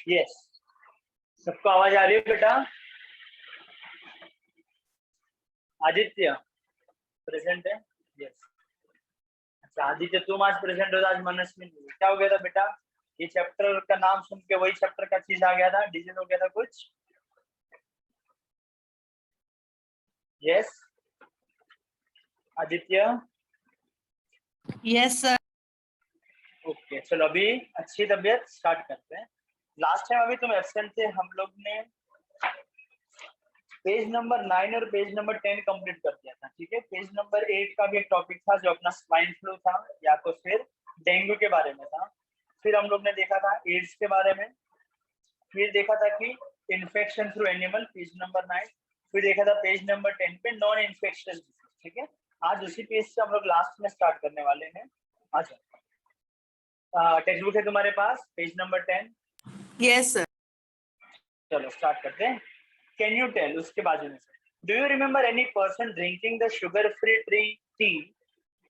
Yes, सबको आवाज आ रही है बेटा? आदित्य प्रेजेंट है? यस। अच्छा आदित्य, तुम आज प्रेजेंट हो, आज मनस्विनी नहीं। क्या हो गया था बेटा? ये चैप्टर का नाम सुन के वही चैप्टर का चीज आ गया था, डिजीज हो गया था कुछ? Yes Aditya? Yes sir. Okay चलो, अभी अच्छी तबीयत, स्टार्ट करते हैं। लास्ट टाइम अभी तुम एब्सेंट थे, हम लोग ने पेज नंबर 9 और पेज नंबर 10 कंप्लीट कर दिया था। ठीक है, पेज नंबर 8 का भी एक टॉपिक था जो अपना स्वाइन फ्लू था या तो फिर डेंगू के बारे में था। फिर हम लोग ने देखा था एड्स के बारे में। फिर देखा था कि infection through animal, page number 9। फिर देखा था पेज नंबर 10 पे नॉन इन्फेक्शियस डिसीज। ठीक है, आज उसी पेज से हम लोग लास्ट में स्टार्ट करने वाले हैं। अच्छा, टेक्स्ट बुक है तुम्हारे पास, पेज नंबर 10? Yes sir. चलो स्टार्ट करते हैं। कैन यू टेल, उसके बाजू में, do you remember any person drinking the sugar free tea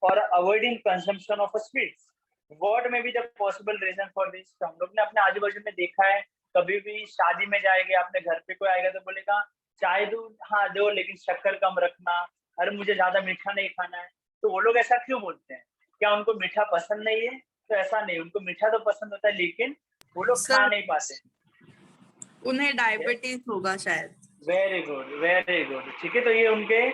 और avoiding consumption of sweets? What may be the possible reason for this? हम लोग ने अपने आजू बाजू में देखा है, कभी भी शादी में जाएंगे, अपने घर पे कोई आएगा तो बोलेगा चाय दो, हाँ दो, लेकिन शक्कर कम रखना, अरे मुझे ज्यादा मीठा नहीं खाना है। तो वो लोग ऐसा क्यों बोलते हैं? क्या उनको मीठा पसंद नहीं है? तो ऐसा नहीं, उनको मीठा तो पसंद होता है, लेकिन वो लोग खा नहीं पाते। उन्हें डायबिटीज होगा शायद। Very good, very good. ठीक है, तो ये उनके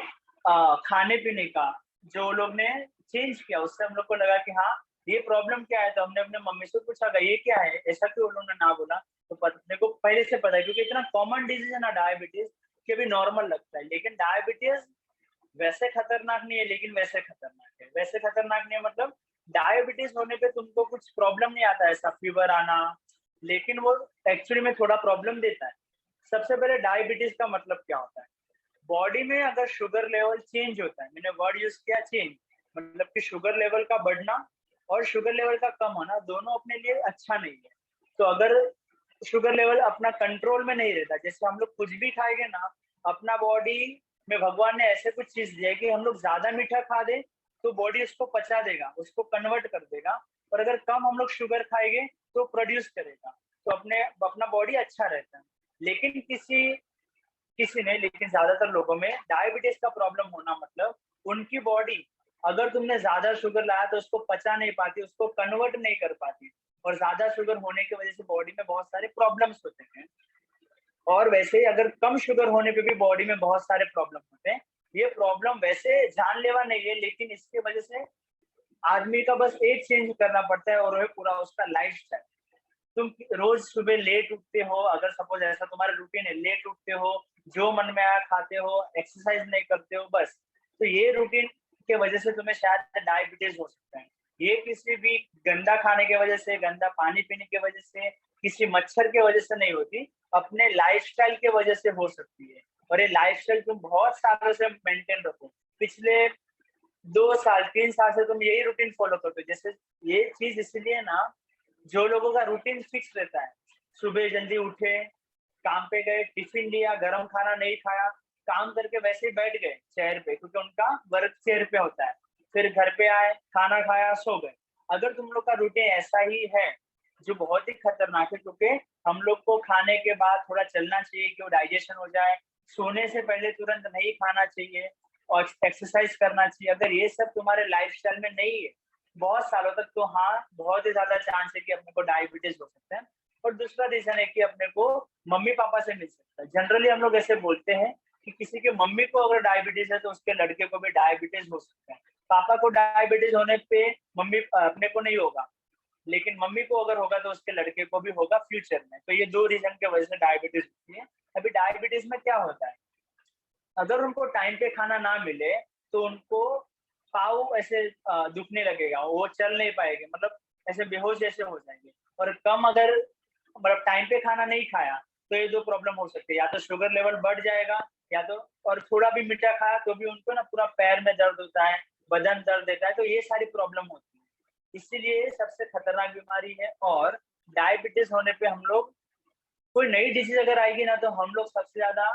खाने पीने का जो लोग ने चेंज किया, उससे हम लोग को लगा कि हाँ ये प्रॉब्लम क्या है। तो हमने अपने मम्मी से पूछा ये क्या है, ऐसा क्यों उन्होंने ना बोला। तो अपने को पहले से पता है, क्योंकि इतना कॉमन डिजीज है ना डायबिटीज, कि भी नॉर्मल लगता है, लेकिन डायबिटीज वैसे खतरनाक नहीं है, लेकिन वैसे खतरनाक है। वैसे खतरनाक नहीं है मतलब डायबिटीज होने पे तुमको कुछ प्रॉब्लम नहीं आता, ऐसा फीवर आना, लेकिन वो एक्चुअली में थोड़ा प्रॉब्लम देता है। सबसे पहले डायबिटीज का मतलब क्या होता है? बॉडी में अगर शुगर लेवल चेंज होता है, मैंने वर्ड यूज किया चेंज, मतलब कि शुगर लेवल का बढ़ना और शुगर लेवल का कम होना दोनों अपने लिए अच्छा नहीं है। तो अगर शुगर लेवल अपना कंट्रोल में नहीं रहता, जैसे हम लोग कुछ भी खाएंगे ना, अपना बॉडी में भगवान ने ऐसे कुछ चीज दिया कि हम लोग ज्यादा मीठा खा दे तो बॉडी उसको पचा देगा, उसको कन्वर्ट कर देगा, और अगर कम हम लोग शुगर खाएंगे तो प्रोड्यूस करेगा, तो अपना बॉडी अच्छा रहता है। लेकिन किसी ने, लेकिन ज्यादातर लोगों में डायबिटीज का प्रॉब्लम होना मतलब उनकी बॉडी, अगर तुमने ज्यादा शुगर लाया तो उसको पचा नहीं पाती, उसको कन्वर्ट नहीं कर पाती, और ज्यादा शुगर होने की वजह से बॉडी में बहुत सारे प्रॉब्लम्स होते हैं। और वैसे ही अगर कम शुगर होने पे भी बॉडी में बहुत सारे प्रॉब्लम होते हैं। ये प्रॉब्लम वैसे जानलेवा नहीं है, लेकिन इसकी वजह से आदमी का बस एक चेंज करना पड़ता है, और वो है पूरा उसका लाइफ स्टाइल। तुम रोज सुबह लेट उठते हो, अगर सपोज ऐसा तुम्हारा रूटीन है, लेट उठते हो, जो मन में आया खाते हो, एक्सरसाइज नहीं करते हो, बस, तो ये रूटीन के वजह से तुम्हें शायद डायबिटीज हो सकता है। ये किसी भी गंदा खाने की वजह से, गंदा पानी पीने की वजह से, किसी मच्छर की वजह से नहीं होती, अपने लाइफस्टाइल की वजह से हो सकती है। और ये लाइफस्टाइल तुम बहुत सालों से मेंटेन रखो, पिछले 2 साल 3 साल से तुम यही रूटीन फॉलो करते हो। जैसे ये चीज इसलिए ना, जो लोगों का रूटीन फिक्स रहता है, सुबह जल्दी उठे, काम पे गए, टिफिन लिया, गरम खाना नहीं खाया, काम करके वैसे ही बैठ गए चेयर पे, क्योंकि उनका वर्क चेयर पे होता है, फिर घर पे आए, खाना खाया, सो गए। अगर तुम लोग का रूटीन ऐसा ही है, जो बहुत ही खतरनाक है, क्योंकि हम लोग को खाने के बाद थोड़ा चलना चाहिए कि वो डाइजेशन हो जाए, सोने से पहले तुरंत नहीं खाना चाहिए, और एक्सरसाइज करना चाहिए। अगर ये सब तुम्हारे लाइफस्टाइल में नहीं है बहुत सालों तक, तो हाँ बहुत ही ज्यादा चांस है कि अपने को डायबिटीज हो सकता है। और दूसरा रीजन है कि अपने को मम्मी पापा से मिल सकता है। जनरली हम लोग ऐसे बोलते हैं कि किसी के मम्मी को अगर डायबिटीज है तो उसके लड़के को भी डायबिटीज हो सकता है। पापा को डायबिटीज होने पे मम्मी अपने को नहीं होगा, लेकिन मम्मी को अगर होगा तो उसके लड़के को भी होगा फ्यूचर में। तो ये 2 रीजन की वजह से डायबिटीज होती है। अभी डायबिटीज में क्या होता है, अगर उनको टाइम पे खाना ना मिले तो उनको पाँव ऐसे दुखने लगेगा, वो चल नहीं पाएंगे, मतलब ऐसे बेहोश जैसे हो जाएंगे। और कम अगर मतलब टाइम पे खाना नहीं खाया तो ये 2 प्रॉब्लम हो सकती है, या तो शुगर लेवल बढ़ जाएगा, या तो, और थोड़ा भी मीठा खाया तो भी उनको ना पूरा पैर में दर्द होता है, बदन दर्द देता है, तो ये सारी प्रॉब्लम होती है। इसीलिए सबसे खतरनाक बीमारी है। और डायबिटीज होने पे हम लोग, कोई नई डिजीज अगर आएगी ना, तो हम लोग सबसे ज्यादा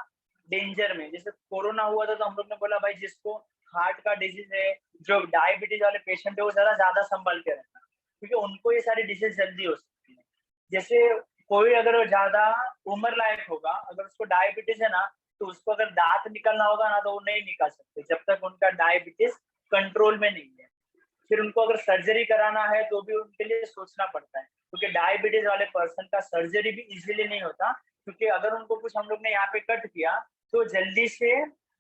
डेंजर में, जैसे कोरोना हुआ था तो हम लोग ने बोला भाई जिसको हार्ट का डिजीज है, जो डायबिटीज वाले पेशेंट है, वो जरा ज्यादा संभल के रहना, क्योंकि उनको ये सारी डिजीज जल्दी हो सकती है। जैसे कोई अगर ज्यादा उम्र लायक होगा, अगर उसको डायबिटीज है ना, तो उसको अगर दांत निकलना होगा ना, तो वो नहीं निकाल सकते जब तक उनका डायबिटीज कंट्रोल में नहीं है। फिर उनको अगर सर्जरी कराना है तो भी उनके लिए सोचना पड़ता है, क्योंकि डायबिटीज वाले पर्सन का सर्जरी भी इजीली नहीं होता, क्योंकि अगर उनको कुछ हम लोग ने यहाँ पे कट किया तो जल्दी से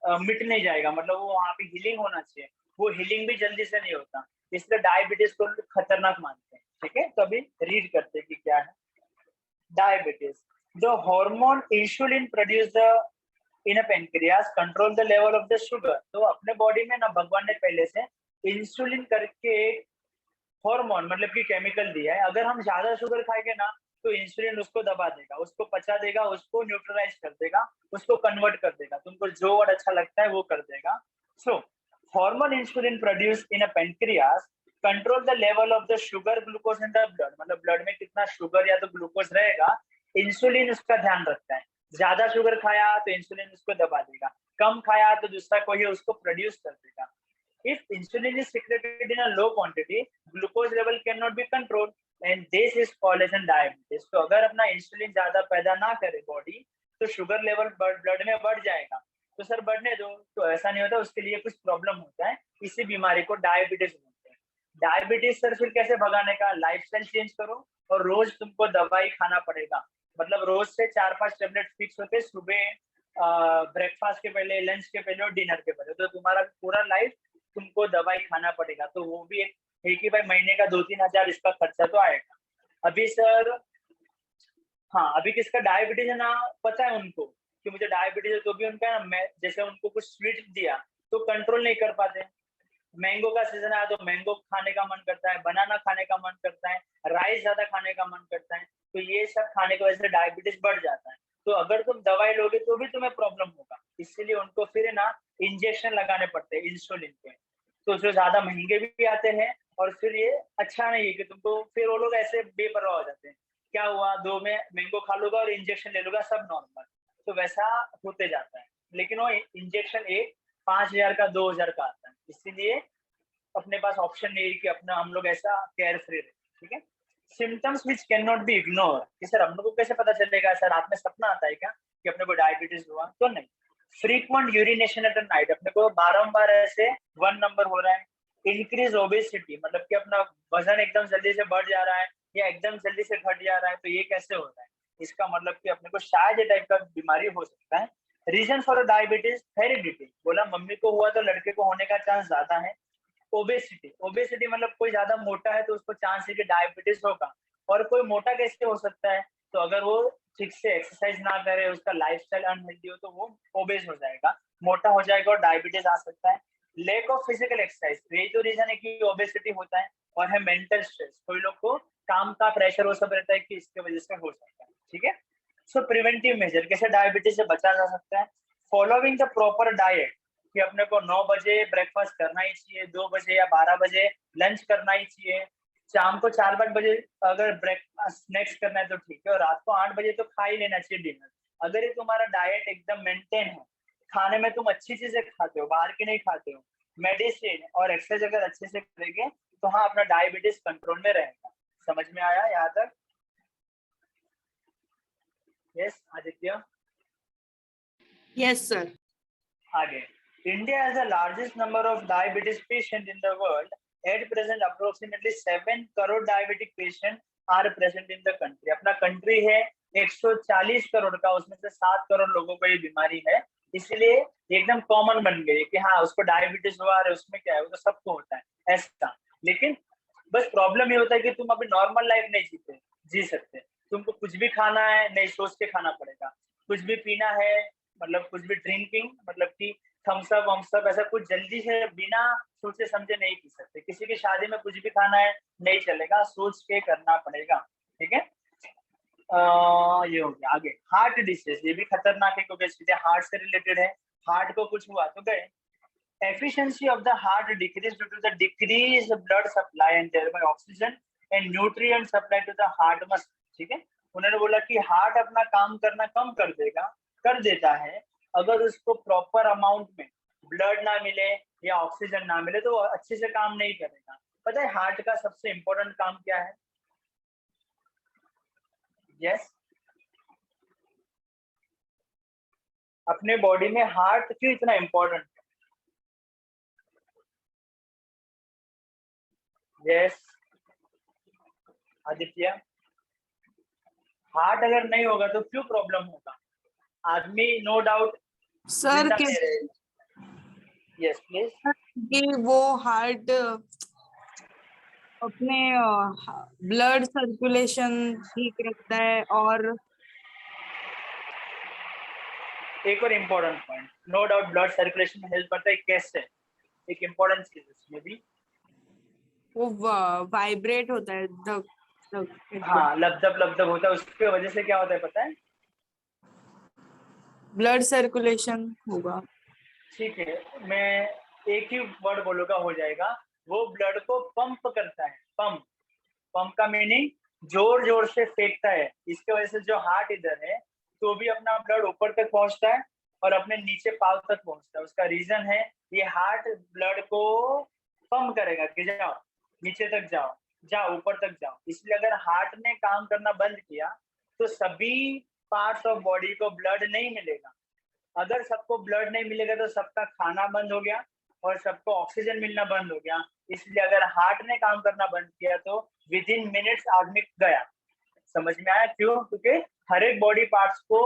मिट नहीं जाएगा, मतलब वो वहाँ पे हीलिंग होना चाहिए, वो हीलिंग भी जल्दी से नहीं होता, इसलिए डायबिटीज को खतरनाक मानते हैं। ठीक है, तो अभी रीड करते हैं कि क्या है diabetes. The hormone insulin produce the in a pancreas control the level of the sugar. तो अपने बॉडी में ना भगवान ने पहले से इंसुलिन करके एक हार्मोन मतलब कि केमिकल दिया है, अगर हम ज्यादा शुगर खाएंगे ना तो इंसुलिन उसको दबा देगा, उसको पचा देगा, उसको न्यूट्रलाइज कर देगा, उसको कन्वर्ट कर देगा, तुमको जो वर्ड अच्छा लगता है वो कर देगा। So hormone insulin produce in a pancreas control the level of the sugar glucose in the blood, मतलब ब्लड में कितना शुगर या तो ग्लूकोज रहेगा, इंसुलिन उसका ध्यान रखता है। ज्यादा शुगर खाया तो इंसुलिन उसको दबा देगा, कम खाया तो दूसरा कोई है उसको प्रोड्यूस कर देगा। If insulin is secreted in a low quantity, glucose level cannot be controlled, and this is called as diabetes. तो अगर अपना इंसुलिन ज्यादा पैदा ना करे बॉडी, तो शुगर लेवल ब्लड में बढ़ जाएगा। तो सर बढ़ने दो, तो ऐसा नहीं होता, उसके लिए कुछ प्रॉब्लम होता है, इसी बीमारी को डायबिटीज बोलते हैं। डायबिटीज सर फिर कैसे भगाने का, लाइफस्टाइल चेंज करो और रोज तुमको दवाई खाना पड़ेगा, मतलब रोज से 4-5 टेबलेट फिक्स होते, सुबह ब्रेकफास्ट के पहले, लंच के पहले और डिनर के पहले, तो तुम्हारा पूरा लाइफ तुमको दवाई खाना पड़ेगा। तो वो भी एक है कि भाई महीने का 2-3 हजार इसका खर्चा तो आएगा। अभी सर, हाँ अभी किसका डायबिटीज है ना, पता है उनको कि मुझे डायबिटीज है, तो भी उनका ना, मैं जैसे उनको कुछ स्वीट दिया तो कंट्रोल नहीं कर पाते। मैंगो का सीजन आया तो मैंगो खाने का मन करता है, बनाना खाने का मन करता है, राइस ज्यादा खाने का मन करता है, तो ये सब खाने की वजह से डायबिटीज बढ़ जाता है। तो अगर तुम दवाई लोगे तो भी तुम्हें प्रॉब्लम होगा, इसीलिए उनको फिर ना इंजेक्शन लगाने पड़ते हैं इंसुलिन के, तो जो ज्यादा महंगे भी आते हैं, और फिर ये अच्छा नहीं है कि तुमको, फिर वो लोग ऐसे बेपरवाह हो जाते हैं, क्या हुआ 2 में मैंगो खा लूंगा और इंजेक्शन ले लूंगा सब नॉर्मल, तो वैसा होते जाता है। लेकिन वो इंजेक्शन एक 5,000 का 2,000 का आता है, इसीलिए अपने पास ऑप्शन नहीं है कि अपना हम लोग ऐसा केयर फ्री रहे। ठीक है, symptoms which can not be ignore, कि सर हम लोग को कैसे पता चलेगा, सर रात में सपना आता है क्या कि अपने को डायबिटीज हुआ, तो नहीं। फ्रीक्वेंट यूरिनेशन एट नाइट, अपने को बारंबार ऐसे 1 नंबर हो रहा है। इंक्रीज ओबेसिटी, मतलब कि अपना वजन एकदम जल्दी से बढ़ जा रहा है या एकदम जल्दी से घट जा रहा है, तो ये कैसे हो रहा है, इसका मतलब कि अपने को शायद ये टाइप का बीमारी हो सकता है। रीजन फॉर डायबिटीज हेरिडिटी, बोला मम्मी को हुआ तो लड़के को होने का चांस ज्यादा है। ओबेसिटी, ओबेसिटी मतलब कोई ज्यादा मोटा है तो उसको चांस है कि डायबिटीज होगा, और कोई मोटा कैसे हो सकता है, तो अगर वो ठीक से एक्सरसाइज ना करे, उसका लाइफस्टाइल अनहेल्दी हो, तो वो ओबेस हो जाएगा, मोटा हो जाएगा और डायबिटीज आ सकता है। लैक ऑफ फिजिकल एक्सरसाइज, यही तो रीजन है कि ओबेसिटी होता है। और है मेंटल स्ट्रेस, कोई लोग को काम का प्रेशर वो सब रहता है कि इसके वजह से हो सकता है। ठीक है, सो प्रिवेंटिव मेजर, कैसे डायबिटीज से बचा जा सकता है, फॉलोइंग द प्रॉपर डाइट, कि अपने को 9 बजे ब्रेकफास्ट करना ही चाहिए, 2 बजे या 12 बजे लंच करना ही चाहिए, शाम को 4-5 बजे अगर ब्रेकफास्ट स्नैक्स करना है तो ठीक है, और रात को 8 बजे तो खा ही लेना चाहिए डिनर। अगर ये तुम्हारा डाइट एकदम मेंटेन है, खाने में तुम अच्छी चीजें खाते हो, बाहर की नहीं खाते हो, मेडिसिन और एक्सरसाइज अगर अच्छे से करेंगे, तो हाँ अपना डायबिटीज कंट्रोल में रहेगा। समझ में आया यहाँ तक? यस आदित्य। Yes, sir. आगे, India has the largest number of diabetes patients in the world. At present, approximately 7 crore diabetic patients are present in the country. अपना कंट्री है 140 करोड़ का, उसमें से 7 करोड़ लोगों को ये बीमारी है, इसलिए एकदम कॉमन बन गई कि हाँ उसको डायबिटीज हुआ है, उसमें क्या है, वो तो सबको होता है ऐसा। लेकिन बस प्रॉब्लम ये होता है कि तुम अभी नॉर्मल लाइफ नहीं जी सकते, तुमको कुछ भी खाना है नहीं सोच के खाना पड़ेगा, कुछ भी पीना है, मतलब कुछ भी ड्रिंकिंग, मतलब कि थम्स अप वम्स अप ऐसा कुछ जल्दी से बिना सोचे समझे नहीं पी सकते। किसी की शादी में कुछ भी खाना है नहीं चलेगा, सोच के करना पड़ेगा। ठीक है, ये हो गया। आगे, हार्ट डिसीज, ये भी खतरनाक है क्योंकि सीधे हार्ट से रिलेटेड है, हार्ट को कुछ हुआ तो गए। efficiency of the heart decrease due to the decreased blood supply and thereby oxygen and nutrient supply to the heart muscle। ठीक है, उन्होंने बोला कि हार्ट अपना काम करना कम कर देगा, कर देता है, अगर उसको प्रॉपर अमाउंट में ब्लड ना मिले या ऑक्सीजन ना मिले तो वो अच्छे से काम नहीं करेगा। पता है हार्ट का सबसे इंपॉर्टेंट काम क्या है? यस, अपने बॉडी में हार्ट क्यों इतना इम्पोर्टेंट है? यस आदित्य, हार्ट अगर नहीं होगा तो क्यों प्रॉब्लम होगा? आदमी नो डाउट सर जिंदा के नहीं रहेगा। Yes please. कि वो हार्ट अपने ब्लड सर्कुलेशन ठीक रखता है, और एक और important point, no doubt blood circulation में हेल्प करता है। कैसे? एक इम्पोर्टेंट चीज उसमें भी, वो वाइब्रेट होता है, धक धक एकदम। हाँ लबदब लबदब होता है, उसकी वजह से क्या होता है पता है? ब्लड सर्कुलेशन होगा। ठीक है, मैं एक ही वर्ड बोलूंगा हो जाएगा। वो ब्लड को पंप करता है, पंप। पंप का मीनिंग जोर जोर से फेंकता है। इसकी वजह से जो हार्ट इधर है तो भी अपना ब्लड ऊपर तक पहुंचता है और अपने नीचे पाव तक पहुंचता है। उसका रीजन है ये हार्ट ब्लड को पंप करेगा कि जाओ नीचे तक जाओ, जाओ ऊपर तक जाओ। इसलिए अगर हार्ट ने काम करना बंद किया तो सभी पार्ट्स ऑफ बॉडी को ब्लड नहीं मिलेगा। अगर सबको ब्लड नहीं मिलेगा तो सबका खाना बंद हो गया और सबको ऑक्सीजन मिलना बंद हो गया। इसलिए अगर हार्ट ने काम करना बंद किया तो विद इन मिनट्स आदमी गया। समझ में आया क्यों? क्योंकि हर एक बॉडी पार्ट्स को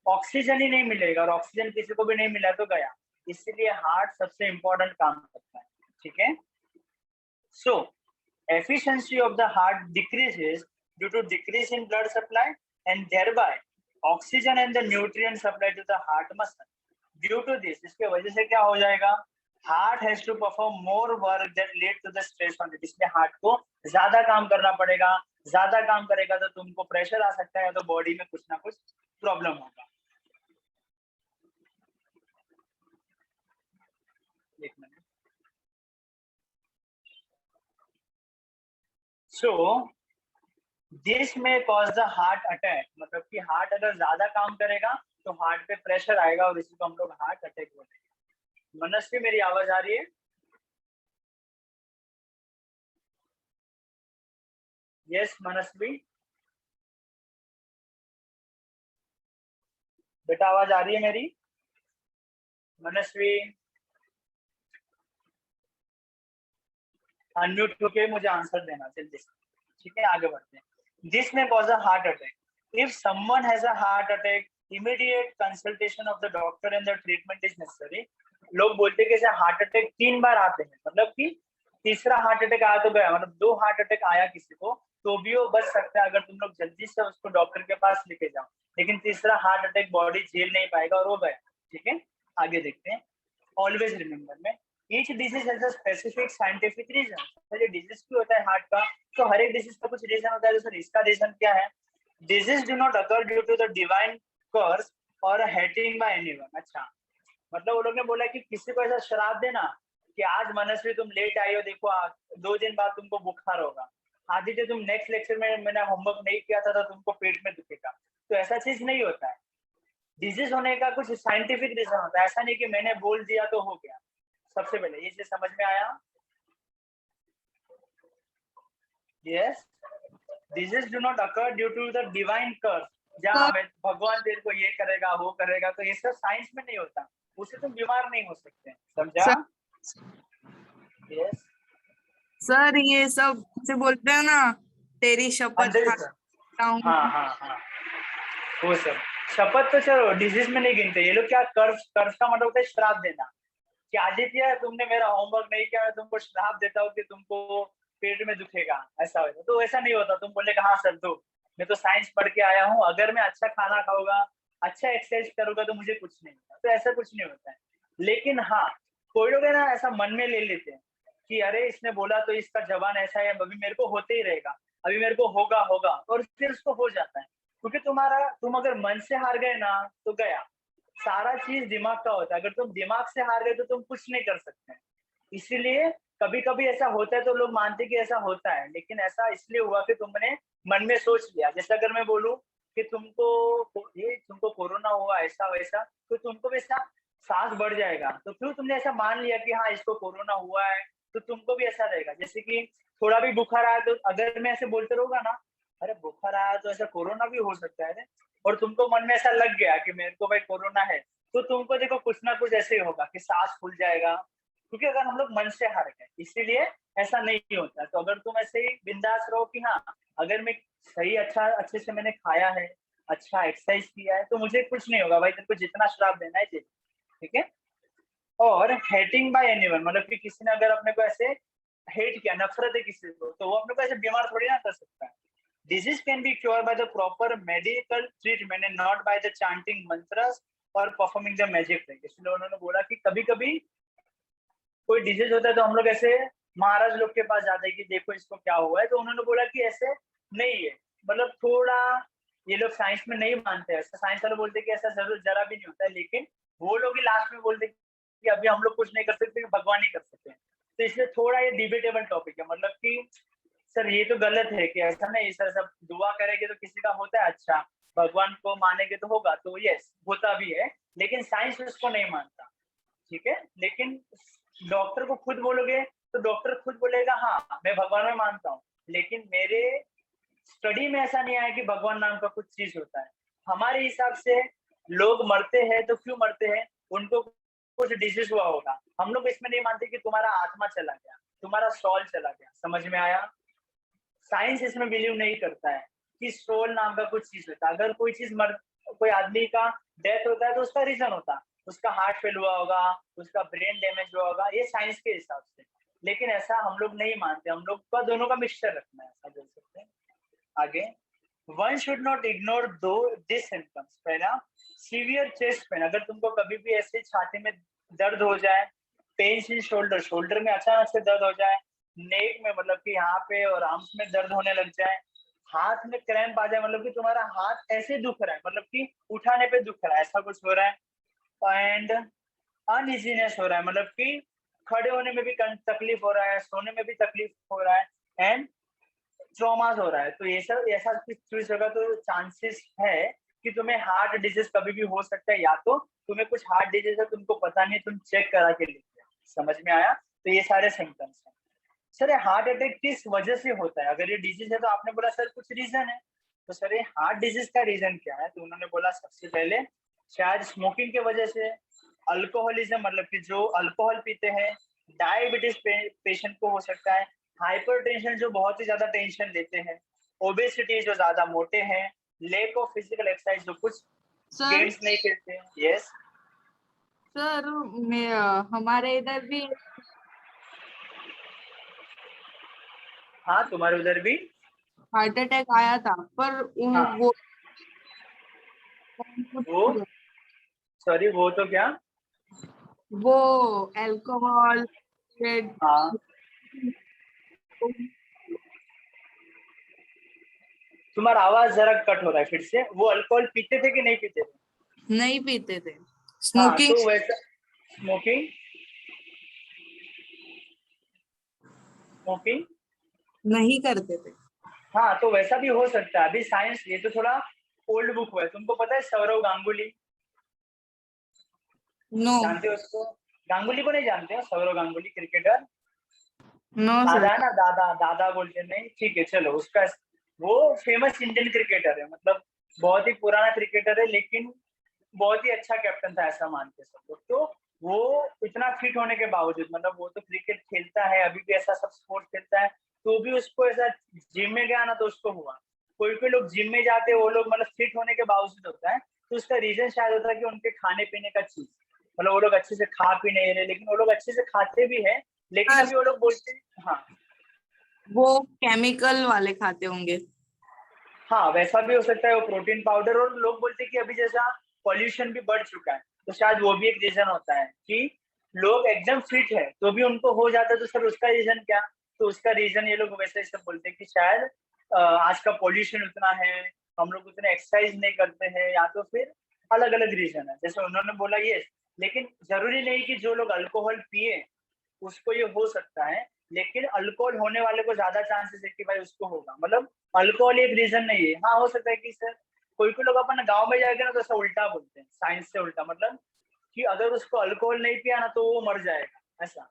ऑक्सीजन ही नहीं मिलेगा और ऑक्सीजन किसी को भी नहीं मिला तो गया। इसलिए हार्ट सबसे इंपॉर्टेंट काम करता है। ठीक है, सो efficiency of the heart decreases due to decrease in blood supply and thereby oxygen and the nutrient supply to the heart muscle. Due to this, इसके वजह से क्या हो जाएगा? Heart has to perform more work that lead to the stress on it. इसलिए heart को ज्यादा काम करना पड़ेगा। ज्यादा काम करेगा तो तुमको प्रेशर आ सकता है, तो बॉडी में कुछ ना कुछ प्रॉब्लम होगा। एक मिनट। सो दिस में कॉज द हार्ट अटैक, मतलब कि हार्ट अगर ज्यादा काम करेगा तो हार्ट पे प्रेशर आएगा और इसी को हम लोग हार्ट अटैक बोलते हैं। मनस्वी मेरी आवाज आ रही है? यस मनस्वी बेटा आवाज आ रही है मेरी? मनस्वी अनम्यूट होके मुझे आंसर देना जल्दी से। ठीक है आगे बढ़ते हैं। दिस में cause a heart attack. If someone has a heart attack immediate consultation of the doctor and the treatment is necessary. लोग बोलते हैं कि हार्ट अटैक 3 बार आते हैं, मतलब कि तीसरा हार्ट अटैक आया तो गया, मतलब 2 हार्ट अटैक आया किसी को तो भी वो बच सकता है अगर तुम लोग जल्दी से उसको डॉक्टर के पास लेके जाओ। लेकिन तीसरा हार्ट अटैक बॉडी झेल नहीं पाएगा और वो गया। ठीक है आगे देखते हैं। ऑलवेज रिमेंबर में each disease has a specific scientific reason. Sir ये डिजीज क्यों होता है हार्ट का? तो हर एक डिजीज का कुछ रीजन होता है। तो सर इसका रीजन क्या है? Disease do not occur due to the divine curse और हेटिंग बाय एनीवन। अच्छा, मतलब वो लोग ने बोला कि किसी को ऐसा श्राप देना कि आज मनस्वी तुम लेट आई हो, देखो 2 दिन बाद तुमको बुखार होगा। आदित्य तुम नेक्स्ट लेक्चर में मैंने होमवर्क नहीं किया था तो तुमको पेट में दुखेगा। तो ऐसा चीज नहीं होता है। डिजीज होने का कुछ साइंटिफिक रीजन होता है, ऐसा नहीं कि मैंने बोल दिया तो हो गया। सबसे पहले ये चीज समझ में आया? Yes, disease do not occur due to the divine curse. जहाँ भगवान तेरे को ये करेगा वो करेगा, तो ये सब साइंस में नहीं होता। उससे तुम बीमार नहीं हो सकते। समझा? यस सर ये सब से बोलते हैं ना, तेरी शपथ अंदर खाता हूँ। हाँ हाँ हाँ वो सब शपथ तो चलो डिजीज में नहीं गिनते। ये लोग क्या कर्ज, कर्ज का मतलब होता है श्राप देना कि आदित्य तुमने मेरा होमवर्क नहीं किया, मैं तुमको श्राप देता हूँ कि तुमको पेट में दुखेगा, ऐसा होगा। तो ऐसा नहीं होता। तुम बोलेगा हाँ सर दो, मैं तो साइंस पढ़ के आया हूँ, अगर मैं अच्छा खाना खाऊंगा अच्छा एक्सरसाइज करूंगा तो मुझे कुछ नहीं होता। तो ऐसा कुछ नहीं होता है। लेकिन हाँ कोई लोग है ना ऐसा मन में ले लेते हैं कि अरे इसने बोला तो इसका जवान ऐसा है, अभी मेरे को होते ही रहेगा, अभी मेरे को होगा होगा, और फिर उसको हो जाता है। क्योंकि तुम अगर मन से हार गए ना तो गया। सारा चीज दिमाग का होता है। अगर तुम दिमाग से हार गए तो तुम कुछ नहीं कर सकते। इसीलिए कभी कभी ऐसा होता है तो लोग मानते कि ऐसा होता है, लेकिन ऐसा इसलिए हुआ कि तुमने मन में सोच लिया। जैसे अगर मैं बोलूं कि तुमको कोरोना हुआ ऐसा वैसा, तो तुमको भी ऐसा सांस बढ़ जाएगा। तो क्यों तुमने ऐसा मान लिया कि हाँ इसको कोरोना हुआ है, तो तुमको भी ऐसा रहेगा। जैसे कि थोड़ा भी बुखार आया तो अगर मैं ऐसे बोलते रहूंगा ना, अरे बुखार आया तो ऐसा कोरोना भी हो सकता है, और तुमको मन में ऐसा लग गया कि मेरे को भाई कोरोना है, तो तुमको देखो कुछ ना कुछ ऐसे ही होगा कि सांस फूल जाएगा, क्योंकि अगर हम लोग मन से हार गए, इसीलिए ऐसा नहीं होता। तो अगर तुम ऐसे ही बिंदास रहो कि हाँ, अगर मैं सही अच्छे से मैंने खाया है, अच्छा एक्सरसाइज किया है, तो मुझे कुछ नहीं होगा भाई, तेरे को जितना श्राप देना है दे, ठीक है। और हेटिंग बाय एनीवन, मतलब कि किसी ने अगर अपने को ऐसे हेट किया, नफरत है किसी को, तो वो अपने को ऐसे बीमार थोड़ी ना कर सकता है। Disease can be cure by the proper medical treatment and not by the chanting मंत्रस और परफॉर्मिंग द मैजिक ट्रिक। इसलिए उन्होंने बोला कि कभी कभी कोई डिजीज होता है तो हम लोग ऐसे महाराज लोग के पास जाते हैं कि देखो इसको क्या हुआ है, तो उन्होंने बोला कि ऐसे नहीं है, मतलब थोड़ा ये लोग साइंस में नहीं मानते, ऐसा साइंस वाले बोलते कि ऐसा जरूर जरा भी नहीं होता है, लेकिन वो लोग ही लास्ट में बोलते कि अभी हम लोग कुछ नहीं कर सकते, भगवान नहीं कर सकते। तो इसलिए थोड़ा ये डिबेटेबल टॉपिक है, मतलब कि सर ये तो गलत है कि ऐसा नहीं, सर सब दुआ करेंगे तो किसी का होता है अच्छा, भगवान को मानेंगे तो होगा, तो यस होता भी है, लेकिन साइंस उसको नहीं मानता, ठीक है। लेकिन डॉक्टर को खुद बोलोगे तो डॉक्टर खुद बोलेगा हाँ मैं भगवान में मानता हूँ, लेकिन मेरे स्टडी में ऐसा नहीं आया कि भगवान नाम का कुछ चीज होता है। हमारे हिसाब से लोग मरते हैं तो क्यों मरते हैं, उनको कुछ डिजीज हुआ होगा, हम लोग इसमें नहीं मानते कि तुम्हारा आत्मा चला गया, तुम्हारा सोल चला गया, समझ में आया। साइंस इसमें बिलीव नहीं करता है कि सोल नाम का कुछ चीज होता है। अगर कोई चीज कोई आदमी का डेथ होता है तो उसका रीजन होता है, उसका हार्ट फेल हुआ होगा, उसका ब्रेन डैमेज हुआ होगा, ये साइंस के हिसाब से। लेकिन ऐसा हम लोग नहीं मानते, हम लोग का दोनों का मिक्सचर रखना है, ऐसा बोल सकते हैं। आगे, वन शुड नॉट इग्नोर दो दिस सिम्टम्स। पहला, सीवियर चेस्ट पेन, अगर तुमको कभी भी ऐसे छाती में दर्द हो जाए, पेन इन शोल्डर, शोल्डर में अचानक से दर्द हो जाए, नेक में मतलब कि यहाँ पे और आर्म्स में दर्द होने लग जाए, हाथ में क्रैम्प आ जाए, मतलब कि तुम्हारा हाथ ऐसे दुख रहा है, मतलब कि उठाने पे दुख रहा है, ऐसा कुछ हो रहा है, एंड अनइजीनेस हो रहा है, मतलब कि खड़े होने में भी तकलीफ हो रहा है, सोने में भी तकलीफ हो रहा है, एंड ट्रॉमास हो रहा है, तो ये सब ऐसा कुछ चीज होगा तो चांसेस है कि तुम्हें हार्ट डिजीज कभी भी हो सकता है, या तो तुम्हें कुछ हार्ट डिजीज है तुमको पता नहीं, तुम चेक करा के लेते हो। समझ में आया। तो ये सारे सिम्टम्स हैं। सर ये हार्ट अटैक किस वजह से होता है, अगर ये डिजीज है तो आपने बोला सर कुछ रीजन है, तो सर ये हार्ट डिजीज का रीजन क्या है, तो उन्होंने बोला सबसे पहले शायद स्मोकिंग की वजह से, अल्कोहलिज्म मतलब कि जो अल्कोहल पीते हैं, डायबिटीज पेशेंट को हो सकता है, हाइपरटेंशन जो बहुत ही ज्यादा टेंशन लेते हैं, ओबेसिटी जो ज्यादा मोटे हैं, लेक ऑफ फिजिकल एक्सरसाइज जो कुछ सर गेम्स नहीं खेलते हैं। यस सर मैं हमारे इधर भी हाँ, तुम्हारे उधर भी। हार्ट अटैक आया था, पर हाँ वो वो, सॉरी वो तो क्या, वो अल्कोहल, हाँ तुम्हारा आवाज जरा कट हो रहा है फिर से, वो अल्कोहल पीते थे कि नहीं पीते थे। नहीं पीते थे, हाँ स्मोकिंग तो वैसा स्मोकिंग, स्मोकिंग, नहीं करते थे। हाँ तो वैसा भी हो सकता है। अभी साइंस, ये तो थोड़ा ओल्ड बुक हुआ है, तुमको पता है सौरव गांगुली, नो, जानते हो उसको, गांगुली को नहीं जानते हो, Saurav Ganguly cricketer, no sir. दादा है ना, दादा दादा बोलते नहीं, ठीक है चलो, उसका वो फेमस इंडियन क्रिकेटर है, मतलब बहुत ही पुराना क्रिकेटर है, लेकिन बहुत ही अच्छा कैप्टन था ऐसा मानते सब लोग। तो वो इतना फिट होने के बावजूद, मतलब वो तो क्रिकेट खेलता है अभी भी, ऐसा सब स्पोर्ट खेलता है, तो भी उसको ऐसा जिम में गया ना तो उसको हुआ। कोई कोई लोग जिम में जाते हैं वो लोग मतलब फिट होने के बावजूद होता है, तो उसका रीजन शायद होता है कि उनके खाने पीने का चीज, मतलब वो लोग अच्छे से खा पी नहीं रहे, लेकिन वो लोग अच्छे से खाते भी है, लेकिन सर अभी वो लोग बोलते हैं हाँ। वो केमिकल वाले खाते होंगे। हाँ वैसा भी हो सकता है, वो प्रोटीन पाउडर, और लोग बोलते हैं कि अभी जैसा पॉल्यूशन भी बढ़ चुका है, तो शायद वो भी एक रीजन होता है कि लोग एकदम फिट है तो भी उनको हो जाता है, तो सर उसका रीजन क्या, तो उसका रीजन ये लोग वैसे सब बोलते हैं कि शायद आज का पॉल्यूशन उतना है, हम लोग उतने एक्सरसाइज नहीं करते हैं, या तो फिर अलग अलग रीजन है, जैसे उन्होंने बोला ये। लेकिन जरूरी नहीं कि जो लोग अल्कोहल पिए उसको ये हो सकता है, लेकिन अल्कोहल होने वाले को ज्यादा चांसेस है कि भाई उसको होगा, मतलब अल्कोहल एक रीजन नहीं है। हाँ हो सकता है कि सर कोई कोई लोग अपन गांव में जाएंगे ना तो ऐसा उल्टा बोलते हैं, साइंस से उल्टा, मतलब कि अगर उसको अल्कोहल नहीं पिया ना तो वो मर जाएगा, ऐसा,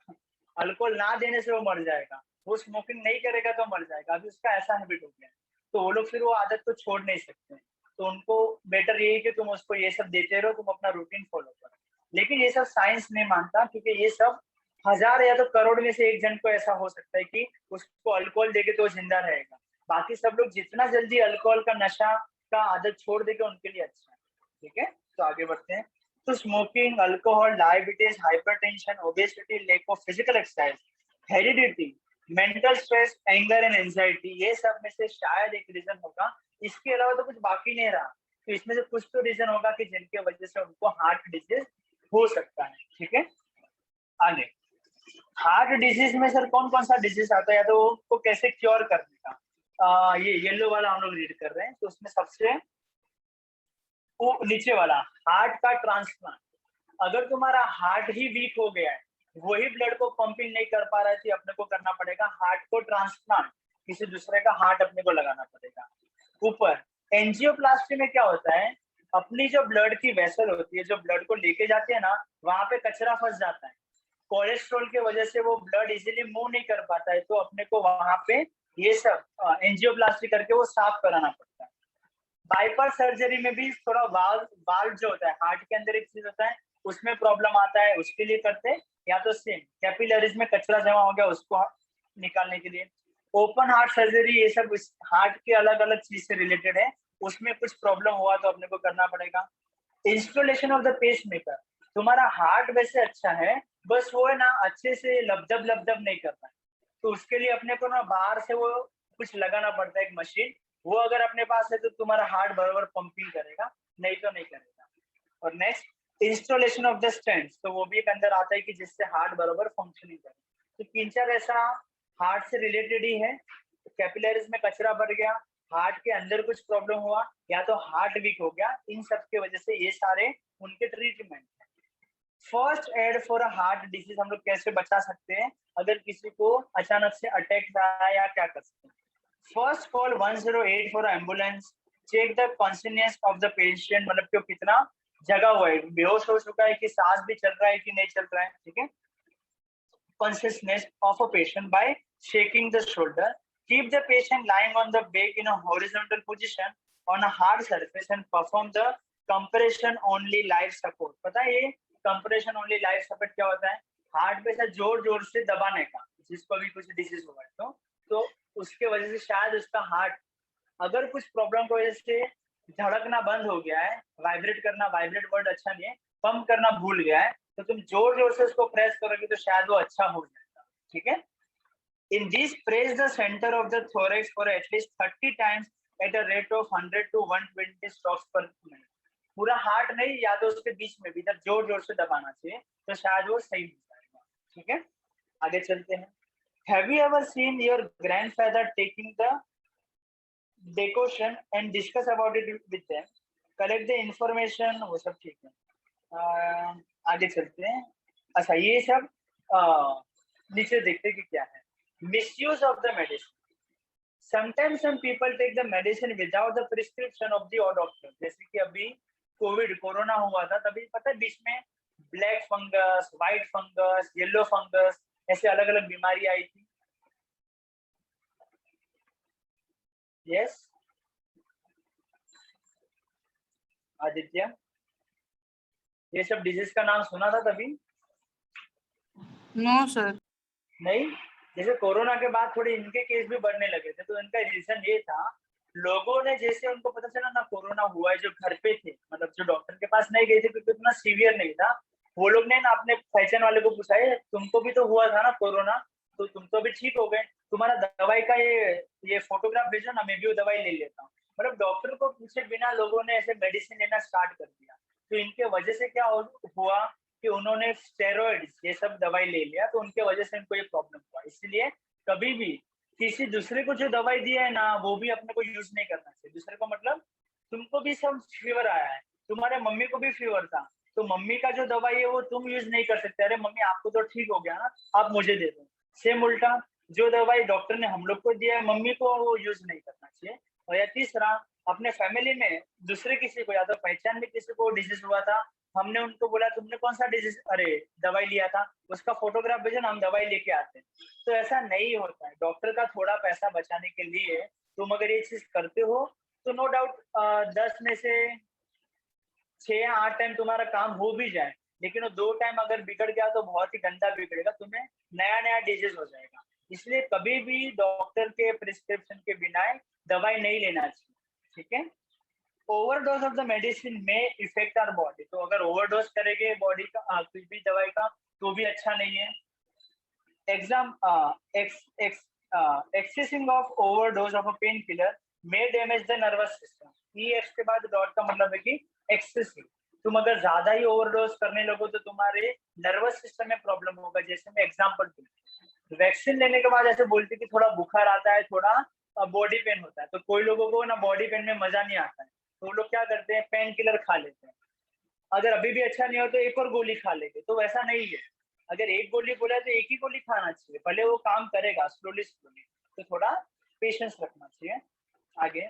अल्कोहल ना देने से वो मर जाएगा, वो स्मोकिंग नहीं करेगा तो मर जाएगा, अभी उसका ऐसा हैबिट हो गया है, तो वो लोग फिर वो आदत को छोड़ नहीं सकते, तो उनको बेटर यही कि तुम उसको ये सब देते रहो, तुम अपना रूटीन फॉलो करो। लेकिन ये सब साइंस नहीं मानता, क्योंकि ये सब हजार या तो करोड़ में से एक जन को ऐसा हो सकता है कि उसको अल्कोहल देके तो जिंदा रहेगा। बाकी सब लोग जितना जल्दी अल्कोहल का नशा का आदत छोड़ देंगे उनके लिए अच्छा है। ठीक है, तो आगे बढ़ते हैं। तो smoking, alcohol, diabetes, hypertension, obesity, lack of physical exercise, heredity, mental stress, anger and anxiety, ये सब में से शायद एक रीजन होगा। इसके अलावा तो कुछ बाकी नहीं रहा। तो इसमें से कुछ तो रीजन होगा कि जिनके वजह से उनको हार्ट डिजीज हो सकता है। ठीक है, आगे। हार्ट डिजीज में सर कौन कौन सा डिजीज आता है, या तो उसको कैसे क्योर करने का। ये येलो वाला हम लोग रीड कर रहे हैं, तो उसमें सबसे वो नीचे वाला, हार्ट का ट्रांसप्लांट। अगर तुम्हारा हार्ट ही वीक हो गया है, वही ब्लड को पंपिंग नहीं कर पा रहा है, तो अपने को करना पड़ेगा हार्ट को ट्रांसप्लांट, किसी दूसरे का हार्ट अपने को लगाना पड़ेगा। ऊपर एंजियोप्लास्टी में क्या होता है, अपनी जो ब्लड की वेसल होती है, जो ब्लड को लेके जाती है ना, वहां पे कचरा फंस जाता है। कोलेस्ट्रॉल की वजह से वो ब्लड इजीली मूव नहीं कर पाता है, तो अपने को वहां पे ये सब एंजियोप्लास्टी करके वो साफ कराना पड़ता है। बाईपास सर्जरी में भी थोड़ा वाल्व जो होता है हार्ट के अंदर एक चीज होता है, उसमें प्रॉब्लम आता है, उसके लिए करते हैं। या तो सेम कैपिलरीज में कचरा जमा हो गया, उसको निकालने के लिए। ओपन हार्ट सर्जरी, ये सब हार्ट के अलग अलग चीज से रिलेटेड है, उसमें कुछ प्रॉब्लम हुआ तो अपने को करना पड़ेगा। Installation of the pacemaker, तुम्हारा हार्ट वैसे अच्छा है, बस वो है ना अच्छे से लबदब नहीं करता है, तो उसके लिए अपने को ना बाहर से वो कुछ लगाना पड़ता है, एक मशीन। वो अगर अपने पास है तो तुम्हारा हार्ट बराबर पंपिंग करेगा, नहीं तो नहीं करेगा। और next installation of the stent, तो वो भी एक अंदर आता है कि जिससे हार्ट बराबर फंक्शनिंग करे। तो तीन चार ऐसा हार्ट से रिलेटेड ही है। कैपिलरीज में कचरा भर गया, हार्ट के अंदर कुछ प्रॉब्लम हुआ, या तो हार्ट वीक हो गया, इन सब की वजह से ये सारे उनके treatment. First aid for a heart disease हम लोग कैसे बचा सकते हैं, अगर किसी को अचानक से अटैक आया या क्या कर सकते हैं। First call 108 for ambulance. Check the consciousness of the patient, मतलब क्यों कितना जगा हुआ है, बेहोश हो चुका है कि सांस भी चल रहा है कि नहीं चल रहा है। ठीक है, consciousness of a patient by shaking the shoulder. Keep the patient lying on the back in a horizontal position on a hard surface and perform the compression only life support. पता है ये compression only life support क्या होता है? Heart पे से जोर जोर से दबाने का, जिसको भी कुछ डिजीज हुआ है तो उसके वजह से शायद उसका हार्ट अगर कुछ प्रॉब्लम की वजह से धड़कना बंद हो गया है, वाइब्रेट करना, वाइब्रेट वर्ड अच्छा नहीं है, पंप करना भूल गया है, तो तुम जोर जोर से उसको प्रेस करोगे तो शायद वो अच्छा हो जाएगा। ठीक है, in this press the centre of the thorax for at least 30 times at a rate of 100 to 120 strokes पर मिनट। पूरा हार्ट नहीं, या तो उसके बीच में भी इधर जोर जोर से दबाना चाहिए, तो शायद वो सही हो जाएगा। ठीक है, आगे चलते हैं। Have you ever seen your grandfather taking the discussion and discuss about it with them, collect the information, वो सब ठीक है। आगे चलते हैं। अच्छा, ये सब नीचे देखते कि क्या है। Misuse of the medicine, sometimes some people take the medicine without the prescription of the doctor. जैसे कि अभी कोरोना हुआ था, तभी पता है बीच में black fungus, white fungus, yellow fungus, ऐसे अलग अलग बीमारी आई थी। यस आदित्य, ये सब डिजीज का नाम सुना था तभी? No sir. नहीं, जैसे कोरोना के बाद थोड़े इनके केस भी बढ़ने लगे थे, तो इनका रीजन ये था, लोगों ने जैसे उनको पता चला ना कोरोना हुआ है, जो घर पे थे, मतलब जो डॉक्टर के पास नहीं गए थे क्योंकि उतना सीवियर नहीं था, वो लोग ने ना अपने पहचान वाले को पूछा है तुमको भी तो हुआ था ना कोरोना, तो तुम तो भी ठीक हो गए, तुम्हारा दवाई का ये फोटोग्राफ भेजो ना, मैं भी वो दवाई ले लेता हूँ। मतलब डॉक्टर को पूछे बिना लोगों ने ऐसे मेडिसिन लेना स्टार्ट कर दिया। तो इनके वजह से क्या हुआ कि उन्होंने स्टेरॉइड ये सब दवाई ले लिया, तो उनके वजह से इनको ये प्रॉब्लम हुआ। इसलिए कभी भी किसी दूसरे को जो दवाई दिया है ना, वो भी अपने को यूज नहीं करना चाहिए। दूसरे को मतलब तुमको भी सब फीवर आया है, तुम्हारे मम्मी को भी फीवर था, तो मम्मी का जो दवाई है वो तुम यूज नहीं कर सकते, अरे मम्मी आपको तो ठीक हो गया ना, आप मुझे दे दो। सेम उल्टा, जो दवाई डॉक्टर ने हम लोग को दिया है, मम्मी को वो यूज नहीं करना चाहिए। और या तीसरा, अपने फैमिली में दूसरे किसी को, या तो पहचान में किसी को डिजीज हुआ था, हमने उनको बोला तुमने कौन सा डिजीज, अरे दवाई लिया था, उसका फोटोग्राफ भेजो ना, हम दवाई लेके आते हैं। तो ऐसा नहीं होता है। डॉक्टर का थोड़ा पैसा बचाने के लिए तुम अगर ये चीज करते हो, तो नो डाउट 10 में से 6 या 8 टाइम तुम्हारा काम हो भी जाए, लेकिन वो 2 टाइम अगर बिगड़ गया तो बहुत ही गंदा बिगड़ेगा, तुम्हें नया नया डिजीज हो जाएगा। इसलिए कभी भी डॉक्टर के प्रिस्क्रिप्शन के बिना दवाई नहीं लेना चाहिए, ठीक है। ओवरडोज ऑफ द मेडिसिन में इफेक्ट आवर बॉडी, तो अगर ओवरडोज करेंगे बॉडी का कुछ भी दवाई का तो भी अच्छा नहीं है। Exam excessing of overdose of a pain killer may damage the nervous system. EX के बाद डॉट का मतलब है कि एक्सेसिव, तुम अगर ज्यादा ही ओवरडोज करने लगो तो तुम्हारे नर्वस सिस्टम में प्रॉब्लम होगा। जैसे मैं एग्जांपल दूं, वैक्सीन लेने के बाद ऐसे बोलते कि थोड़ा बुखार आता है, थोड़ा बॉडी पेन होता है, तो कोई लोगों को ना बॉडी पेन में मजा नहीं आता है, तो वो लोग क्या करते हैं, पेन किलर खा लेते हैं। अगर अभी भी अच्छा नहीं हो तो एक और गोली खा लेंगे, तो वैसा नहीं है। अगर एक गोली बोला है तो एक ही गोली खाना चाहिए, भले वो काम करेगा स्लोली स्लोली, तो थोड़ा पेशेंस रखना चाहिए। आगे,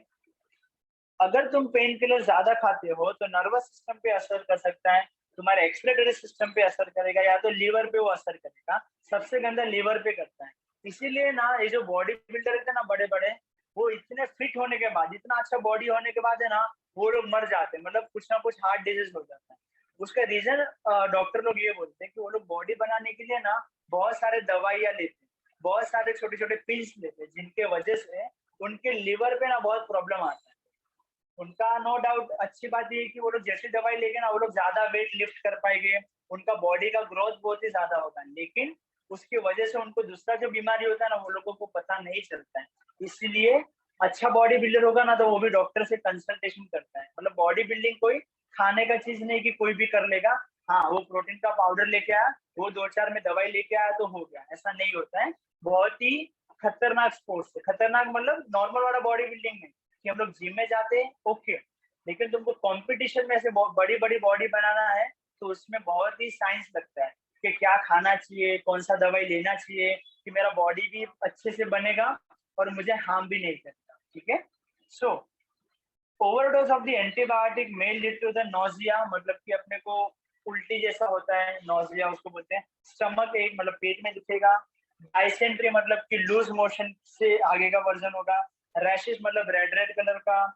अगर तुम पेन किलर ज्यादा खाते हो तो नर्वस सिस्टम पे असर कर सकता है, तुम्हारे एक्सक्रीटरी सिस्टम पे असर करेगा, या तो लीवर पे वो असर करेगा। सबसे गंदा लीवर पे करता है। इसीलिए ना ये जो बॉडी बिल्डर है ना बड़े बड़े, वो इतने फिट होने के बाद, इतना अच्छा बॉडी होने के बाद है ना, वो लोग मर जाते हैं, मतलब कुछ ना कुछ हार्ट डिजीज हो जाता है। उसका रीजन डॉक्टर लोग ये बोलते हैं कि वो लोग बॉडी बनाने के लिए ना बहुत सारे दवाइयाँ लेते हैं, बहुत सारे छोटे छोटे पिल्स लेते हैं, जिनके वजह से उनके लिवर पे ना बहुत प्रॉब्लम आता है। उनका नो डाउट अच्छी बात ये है कि वो लोग जैसी दवाई लेंगे ना वो लोग ज्यादा वेट लिफ्ट कर पाएंगे, उनका बॉडी का ग्रोथ बहुत ही ज्यादा होगा, लेकिन उसकी वजह से उनको दूसरा जो बीमारी होता है ना वो लोगों को पता नहीं चलता है। इसलिए अच्छा बॉडी बिल्डर होगा ना तो वो भी डॉक्टर से कंसल्टेशन करता है। मतलब बॉडी बिल्डिंग कोई खाने का चीज नहीं कि कोई भी कर लेगा, हाँ वो प्रोटीन का पाउडर लेके आया, वो 2-4 में दवाई लेके आया तो हो गया, ऐसा नहीं होता है। बहुत ही खतरनाक स्पोर्ट्स है, खतरनाक मतलब नॉर्मल वाला बॉडी बिल्डिंग नहीं कि हम लोग जिम में जाते हैं ओके, लेकिन तुमको कंपटीशन में से बड़ी बड़ी बॉडी बनाना है तो उसमें बहुत ही साइंस लगता है कि क्या खाना चाहिए, कौन सा दवाई लेना चाहिए कि मेरा बॉडी भी अच्छे से बनेगा और मुझे हार्म भी नहीं करता, ठीक है। So overdose of the antibiotic may lead to the nausea, मतलब कि अपने को उल्टी जैसा होता है, नोजिया उसको बोलते हैं। स्टमक एक मतलब पेट में दुखेगा। डाइसेंट्री मतलब कि लूज मोशन से आगे का वर्जन होगा। रैशेस मतलब रेड रेड कलर का,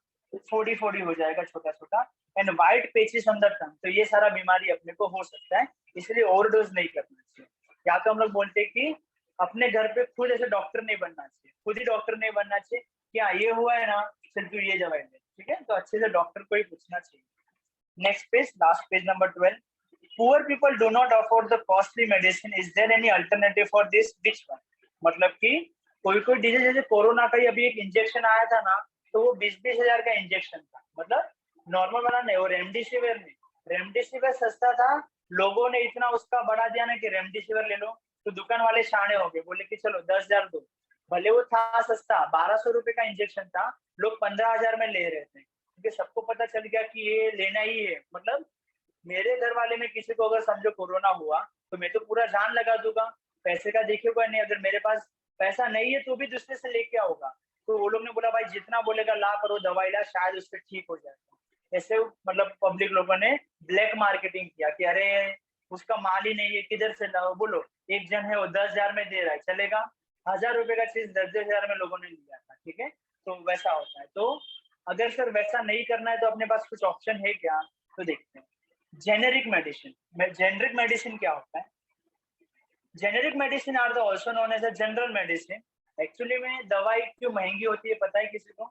फोड़ी फोड़ी हो जाएगा छोटा छोटा। And white patches on the tongue, तो ये सारा बीमारी अपने को हो सकता है, इसलिए ओवरडोज नहीं करना चाहिए। या तो हम लोग बोलते हैं कि अपने घर पे खुद ऐसे डॉक्टर नहीं बनना चाहिए, खुद ही डॉक्टर नहीं बनना चाहिए, क्या ये हुआ है ना चल तू ये दवाई ले, ठीक है, तो अच्छे से डॉक्टर को ही पूछना चाहिए। Next page, last page number 12। Poor people do not afford the costly medicine, is there any alternative for this, which one. मतलब कि कोई डिजीज, जैसे कोरोना का ही अभी एक इंजेक्शन आया था ना, तो वो 20-20 हजार का इंजेक्शन था, मतलब नॉर्मल वाला नहीं, वो रेमडेसिविर नहीं। रेमडेसिविर सस्ता था, लोगों ने इतना उसका बढ़ा दिया ना कि रेमडेसिविर ले लो, तो दुकान वाले शाणे हो गए, बोले कि चलो 10,000 दो। भले वो था सस्ता, 1200 रुपए का इंजेक्शन था, लोग 15,000 में ले रहे थे, क्योंकि सबको पता चल गया कि ये लेना ही है। मतलब मेरे घर वाले में किसी को अगर समझो कोरोना हुआ तो मैं तो पूरा जान लगा दूंगा, पैसे का देखिएगा नहीं, अगर मेरे पास पैसा नहीं है तो भी दूसरे से लेके आओगा। तो वो लोग ने बोला भाई जितना बोलेगा ला, पर वो दवाई ला, शायद उससे ठीक हो जाएगा। ऐसे मतलब पब्लिक लोगों ने ब्लैक मार्केटिंग किया कि अरे उसका माल ही नहीं है, किधर से लाओ, बोलो एक जन है वो 10,000 में दे रहा है, चलेगा। 1,000 रुपए का चीज 10,000 में लोगों ने लिया था, ठीक है। तो वैसा होता है। तो अगर सर वैसा नहीं करना है तो अपने पास कुछ ऑप्शन है क्या, तो देखते हैं। जेनेरिक मेडिसिन, जेनेरिक मेडिसिन क्या होता है? Generic medicine are the also known as a general medicine. Actually में दवाई क्यों महंगी होती है पता है किसी को?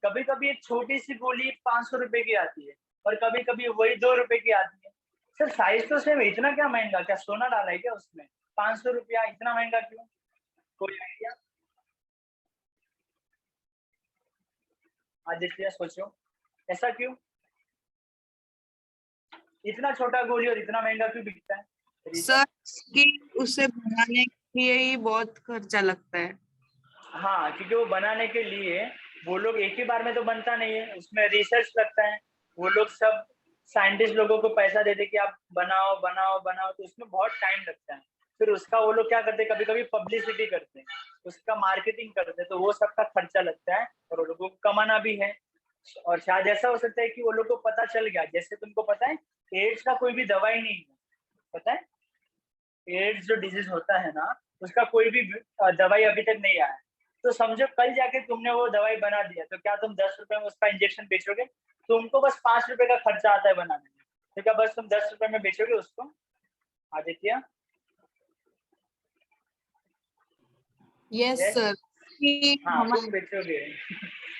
कभी कभी एक छोटी सी गोली 500 रुपए की आती है और कभी कभी वही 2 रुपए की आती है। सर साइज तो सेम, इतना क्या महंगा, क्या सोना डाला है क्या उसमें? 500 रुपया इतना महंगा क्यों? कोई आइडिया? आदित्य सोचो, ऐसा क्यों? इतना छोटा गोली और इतना महंगा क्यों बिकता है? रीजन? सर कि उसे बनाने के लिए ही बहुत खर्चा लगता है। हाँ, क्योंकि वो बनाने के लिए वो लोग एक ही बार में तो बनता नहीं है, उसमें रिसर्च लगता है। वो लोग सब साइंटिस्ट लोगों को पैसा देते कि आप बनाओ बनाओ बनाओ, तो उसमें बहुत टाइम लगता है। फिर उसका वो लोग क्या करते हैं, कभी कभी पब्लिसिटी करते हैं, उसका मार्केटिंग करते हैं, तो वो सबका खर्चा लगता है और वो लोगों को कमाना भी है। और शायद ऐसा हो सकता है कि वो लोग को पता चल गया, जैसे तुमको पता है एड्स का कोई भी दवाई नहीं है, पता है? एड्स जो डिजीज होता है ना, उसका कोई भी दवाई अभी तक नहीं आया है। तो समझो कल जाके तुमने वो दवाई बना दिया, तो क्या तुम 10 रुपए में उसका इंजेक्शन बेचोगे? तुमको बस 5 रुपए का खर्चा आता है बनाने में, तो क्या बस तुम 10 रुपए में बेचोगे उसको आदित्य? Yes Yes? सर। हाँ तुम बेचोगे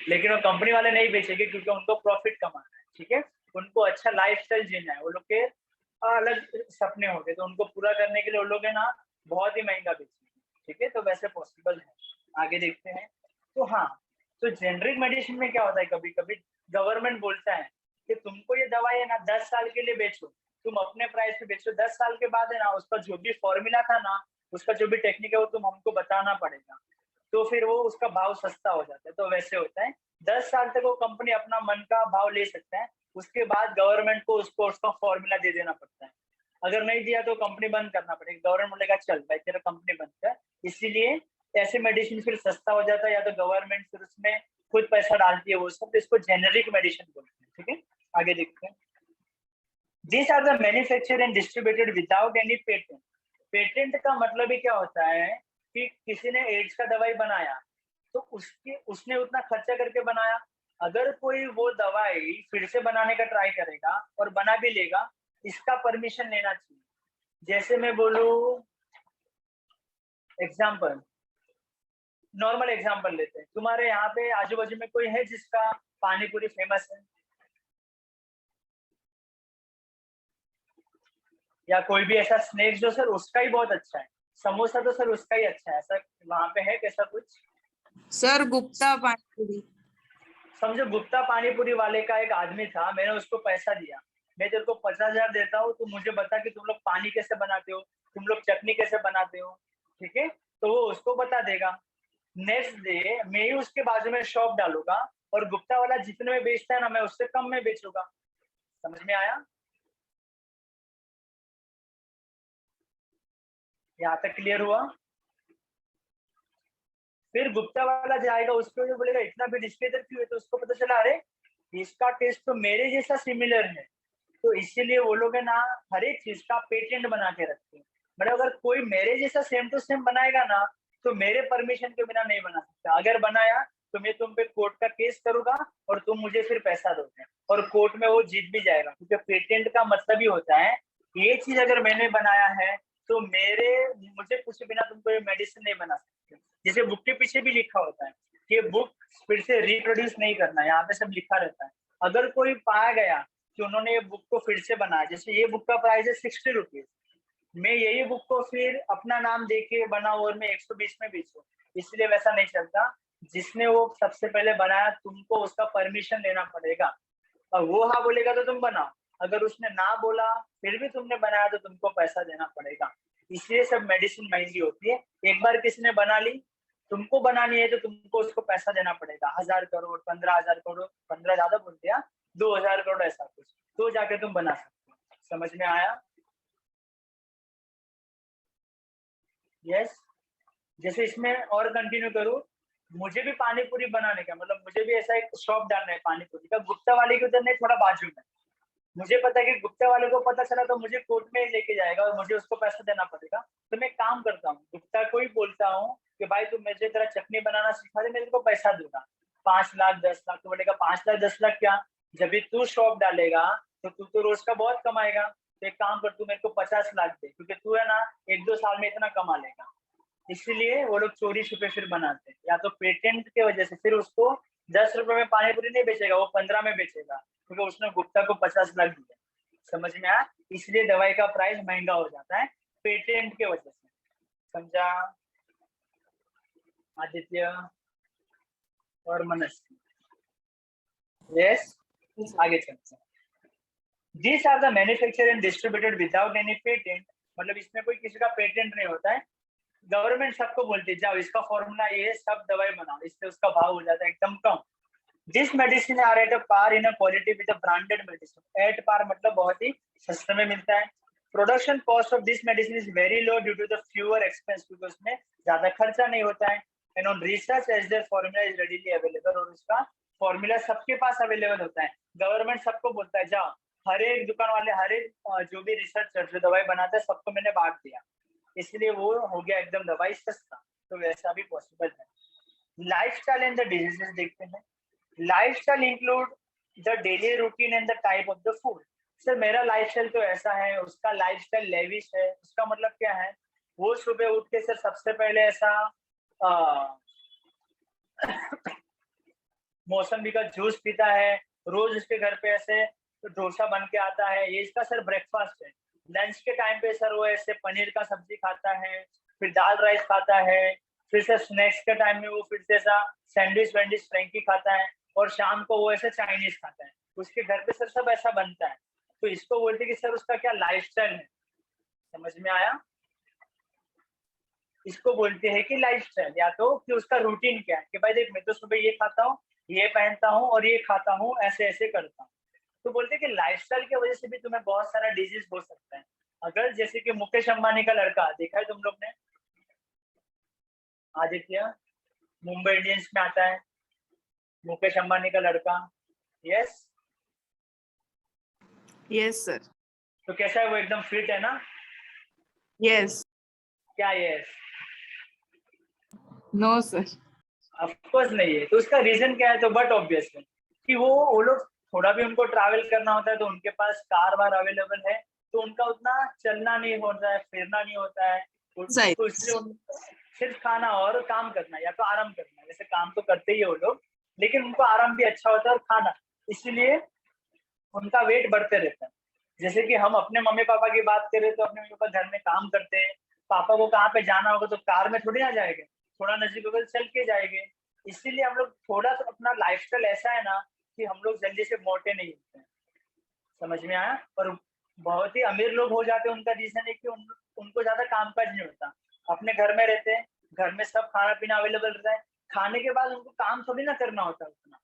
लेकिन वो कंपनी वाले नहीं बेचेंगे क्योंकि उनको प्रॉफिट कमाना है, ठीक है, उनको अच्छा लाइफस्टाइल जीना है, वो लोग के अलग सपने होंगे तो उनको पूरा करने के लिए वो लोग है ना बहुत ही महंगा बेचेंगे, ठीक है, तो वैसे पॉसिबल है। आगे देखते हैं। तो हाँ, तो जेनरिक मेडिसिन में क्या होता है, कभी कभी गवर्नमेंट बोलता है कि तुमको ये दवाई है ना 10 साल के लिए बेचो, तुम अपने प्राइस पे बेचो, 10 साल के बाद है ना उसका जो भी फॉर्मूला था ना, उसका जो भी टेक्निक है वो तुम हमको बताना पड़ेगा, तो फिर वो उसका भाव सस्ता हो जाता है। तो वैसे होता है 10 साल तक वो कंपनी अपना मन का भाव ले सकता है, उसके बाद गवर्नमेंट को उसको उसका फॉर्मूला दे देना पड़ता है, अगर नहीं दिया तो कंपनी बंद करना पड़ेगा, गवर्नमेंट बोलेगा चल भाई तेरा कंपनी बंद कर। इसीलिए ऐसे मेडिसिन फिर सस्ता हो जाता है, या तो गवर्नमेंट फिर उसमें खुद पैसा डालती है, वो सब इसको जेनेरिक मेडिसिन बोलते हैं, ठीक है। आगे देखते हैं। These are the manufactured and distributed without any patent. Patent का मतलब ही क्या होता है कि किसी ने एड्स का दवाई बनाया तो उसने उतना खर्चा करके बनाया, अगर कोई वो दवाई फिर से बनाने का ट्राई करेगा और बना भी लेगा, इसका परमिशन लेना चाहिए। जैसे मैं बोलूं एग्जाम्पल, नॉर्मल एग्जाम्पल लेते हैं, तुम्हारे यहाँ पे आजू बाजू में कोई है जिसका पानी पूरी फेमस है, या कोई भी ऐसा स्नैक्स जो सर उसका ही बहुत अच्छा है, समोसा तो सर उसका ही अच्छा है, ऐसा वहां पे है कैसा कुछ? सर गुप्ता पानीपुरी। समझो गुप्ता पानीपुरी वाले का एक आदमी था, मैंने उसको पैसा दिया, मैं तेरे को 50,000 देता हूँ, तू मुझे बता कि तुम लोग पानी कैसे बनाते हो, तुम लोग चटनी कैसे बनाते हो, ठीक है, तो वो उसको बता देगा। नेक्स्ट डे मैं ही उसके बाजू में शॉप डालूंगा और गुप्ता वाला जितने में बेचता है ना मैं उससे कम में बेचूंगा। समझ में आया? यहाँ तक क्लियर हुआ? फिर गुप्ता वाला जाएगा उसको जो बोलेगा इतना भी डिस्क्लेजर क्यों है, तो उसको पता चला अरे इसका टेस्ट तो मेरे जैसा सिमिलर है, तो इसीलिए वो लोग है ना हर एक चीज का पेटेंट बना के रखते हैं। मतलब अगर कोई मेरे जैसा सेम टू सेम बनाएगा ना तो मेरे परमिशन के बिना नहीं बना सकता, अगर बनाया तो मैं तुम पे कोर्ट का केस करूंगा और तुम मुझे फिर पैसा दोगे और कोर्ट में वो जीत भी जाएगा, क्योंकि पेटेंट का मतलब ही होता है ये चीज अगर मैंने बनाया है तो मुझे पूछे बिना तुमको ये मेडिसिन नहीं बना सकते। जैसे बुक के पीछे भी लिखा होता है कि बुक फिर से रिप्रोड्यूस नहीं करना, यहाँ पे सब लिखा रहता है। अगर कोई पाया गया कि उन्होंने ये बुक को फिर से बनाया, जैसे ये बुक का प्राइस है 60 रुपीज, मैं यही बुक को फिर अपना नाम देके बनाऊं और मैं 120 में बेचूं, इसलिए वैसा नहीं चलता। जिसने वो सबसे पहले बनाया तुमको उसका परमिशन लेना पड़ेगा, और वो हाँ बोलेगा तो तुम बनाओ, अगर उसने ना बोला फिर भी तुमने बनाया तो तुमको पैसा देना पड़ेगा। इसलिए सब मेडिसिन महंगी होती है। एक बार किसी ने बना ली, तुमको बनानी है तो तुमको उसको पैसा देना पड़ेगा, 1000 करोड़ 15,000 करोड़, 15 ज्यादा बोल दिया, 2000 करोड़ ऐसा कुछ, तो जाके तुम बना सकते हो। समझ में आया? यस। जैसे इसमें और कंटिन्यू करूँ, मुझे भी पानी पूरी बनाने का मतलब मुझे भी ऐसा एक शॉप डालना है पानी पूरी का, गुप्ता वाले के उधर नहीं थोड़ा बाजू में, मुझे पता है कि गुप्ता वाले को पता चला तो मुझे कोर्ट में लेके जाएगा और मुझे उसको पैसा देना पड़ेगा। तो मैं काम करता हूँ, गुप्ता को ही बोलता हूँ कि भाई तू मुझे तेरा चटनी बनाना सिखा दे, मैं तेरे को पैसा दूंगा 5 लाख 10 लाख। तो बोलेगा 5 लाख 10 लाख क्या, जब भी तू शॉप डालेगा तो तू तो रोज का बहुत कमाएगा, तो एक काम कर तू मेरे को 50 लाख दे, क्योंकि तू है ना 1-2 साल में इतना कमा लेगा। इसलिए वो लोग चोरी छुपे फिर बनाते हैं, या तो पेटेंट के वजह से फिर उसको 10 रुपए में पानी पूरी नहीं बेचेगा, वो 15 में बेचेगा क्योंकि उसने गुप्ता को 50 लाख दिया। समझ में आया? इसलिए दवाई का प्राइस महंगा हो जाता है पेटेंट के वजह से। समझा आदित्य और मनस? यस। आगे चलते हैं। These are the manufactured and distributed without any patent, मतलब इसमें कोई किसी का पेटेंट नहीं होता है, गवर्नमेंट सबको बोलती है जाओ इसका फॉर्मूला ये सब दवाई बनाओ, इससे उसका भाव हो जाता है एकदम कम। This medicine are at a par in a quality with a branded medicine, at par मतलब बहुत ही सस्ते में मिलता है। Production cost of this medicine is very low due to the fewer expense, क्योंकि उसमें ज्यादा खर्चा नहीं होता है। And on research as there formula is readily available, और उसका फॉर्मूला सबके पास अवेलेबल होता है। गवर्नमेंट सबको बोलता है जाओ, हर एक दुकान वाले हर एक जो भी रिसर्चर जो दवाई बनाता है सबको मैंने बांट दिया, इसलिए वो हो गया एकदम दवाई सस्ता। तो वैसा भी पॉसिबल है। लाइफस्टाइल एंड द डिजीजेस देखते हैं। Lifestyle include the daily routine and the type of the food. Sir मेरा लाइफस्टाइल तो ऐसा है, उसका लाइफस्टाइल लेविश है। उसका मतलब क्या है, वो सुबह उठ के सर सबसे पहले ऐसा मौसमी का जूस पीता है। रोज उसके घर पे ऐसे डोसा बन के आता है, ये इसका सर ब्रेकफास्ट है। लंच के टाइम पे सर वो ऐसे पनीर का सब्जी खाता है, फिर दाल राइस खाता है, फिर सर स्नैक्स के टाइम में वो फिर से ऐसा सैंडविच वैंडविच फ्रेंकी खाता है, और शाम को वो ऐसे चाइनीज खाता है। उसके घर पे सर सब ऐसा बनता है। तो इसको बोलते कि सर उसका क्या लाइफस्टाइल है। समझ में आया? इसको बोलते हैं कि लाइफस्टाइल, या तो कि उसका रूटीन क्या है कि भाई देख मैं तो सुबह ये खाता हूँ, ये पहनता हूँ और ये खाता हूँ, ऐसे ऐसे करता हूँ। तो बोलते हैं कि लाइफस्टाइल की वजह से भी तुम्हें बहुत सारा डिजीज हो सकता है। अगर जैसे कि मुकेश अंबानी का लड़का देखा है तुम लोग ने, आदित्य, मुंबई इंडियंस में आता है, मुकेश अंबानी का लड़का। यस। Yes sir. तो कैसा है वो, एकदम फिट है ना? यस। क्या यस? No sir. ऑफकोर्स नहीं है। तो उसका रीजन क्या है, तो बट ऑब्वियस है कि वो लोग थोड़ा भी उनको ट्रैवल करना होता है तो उनके पास कार वार अवेलेबल है, तो उनका उतना चलना नहीं होता है, फिरना नहीं होता है। सही। तो इसलिए सिर्फ खाना और काम करना या तो आराम करना, जैसे काम तो करते ही है वो लोग, लेकिन उनको आराम भी अच्छा होता है और खाना, इसलिए उनका वेट बढ़ते रहता है। जैसे कि हम अपने मम्मी पापा की बात करें तो अपने मम्मी पापा घर में काम करते हैं, पापा को कहाँ पे जाना होगा तो कार में थोड़ी ना जाएंगे, थोड़ा नजदीक होगा तो चल के जाएंगे। इसीलिए हम लोग थोड़ा तो अपना लाइफस्टाइल ऐसा है ना कि हम लोग जल्दी से मोटे नहीं होते हैं। समझ में आया? और बहुत ही अमीर लोग हो जाते हैं, उनका रीजन है कि उनको ज्यादा काम काज नहीं होता, अपने घर में रहते हैं, घर में सब खाना पीना अवेलेबल रहता है, खाने के बाद उनको काम थोड़ी ना करना होता है उतना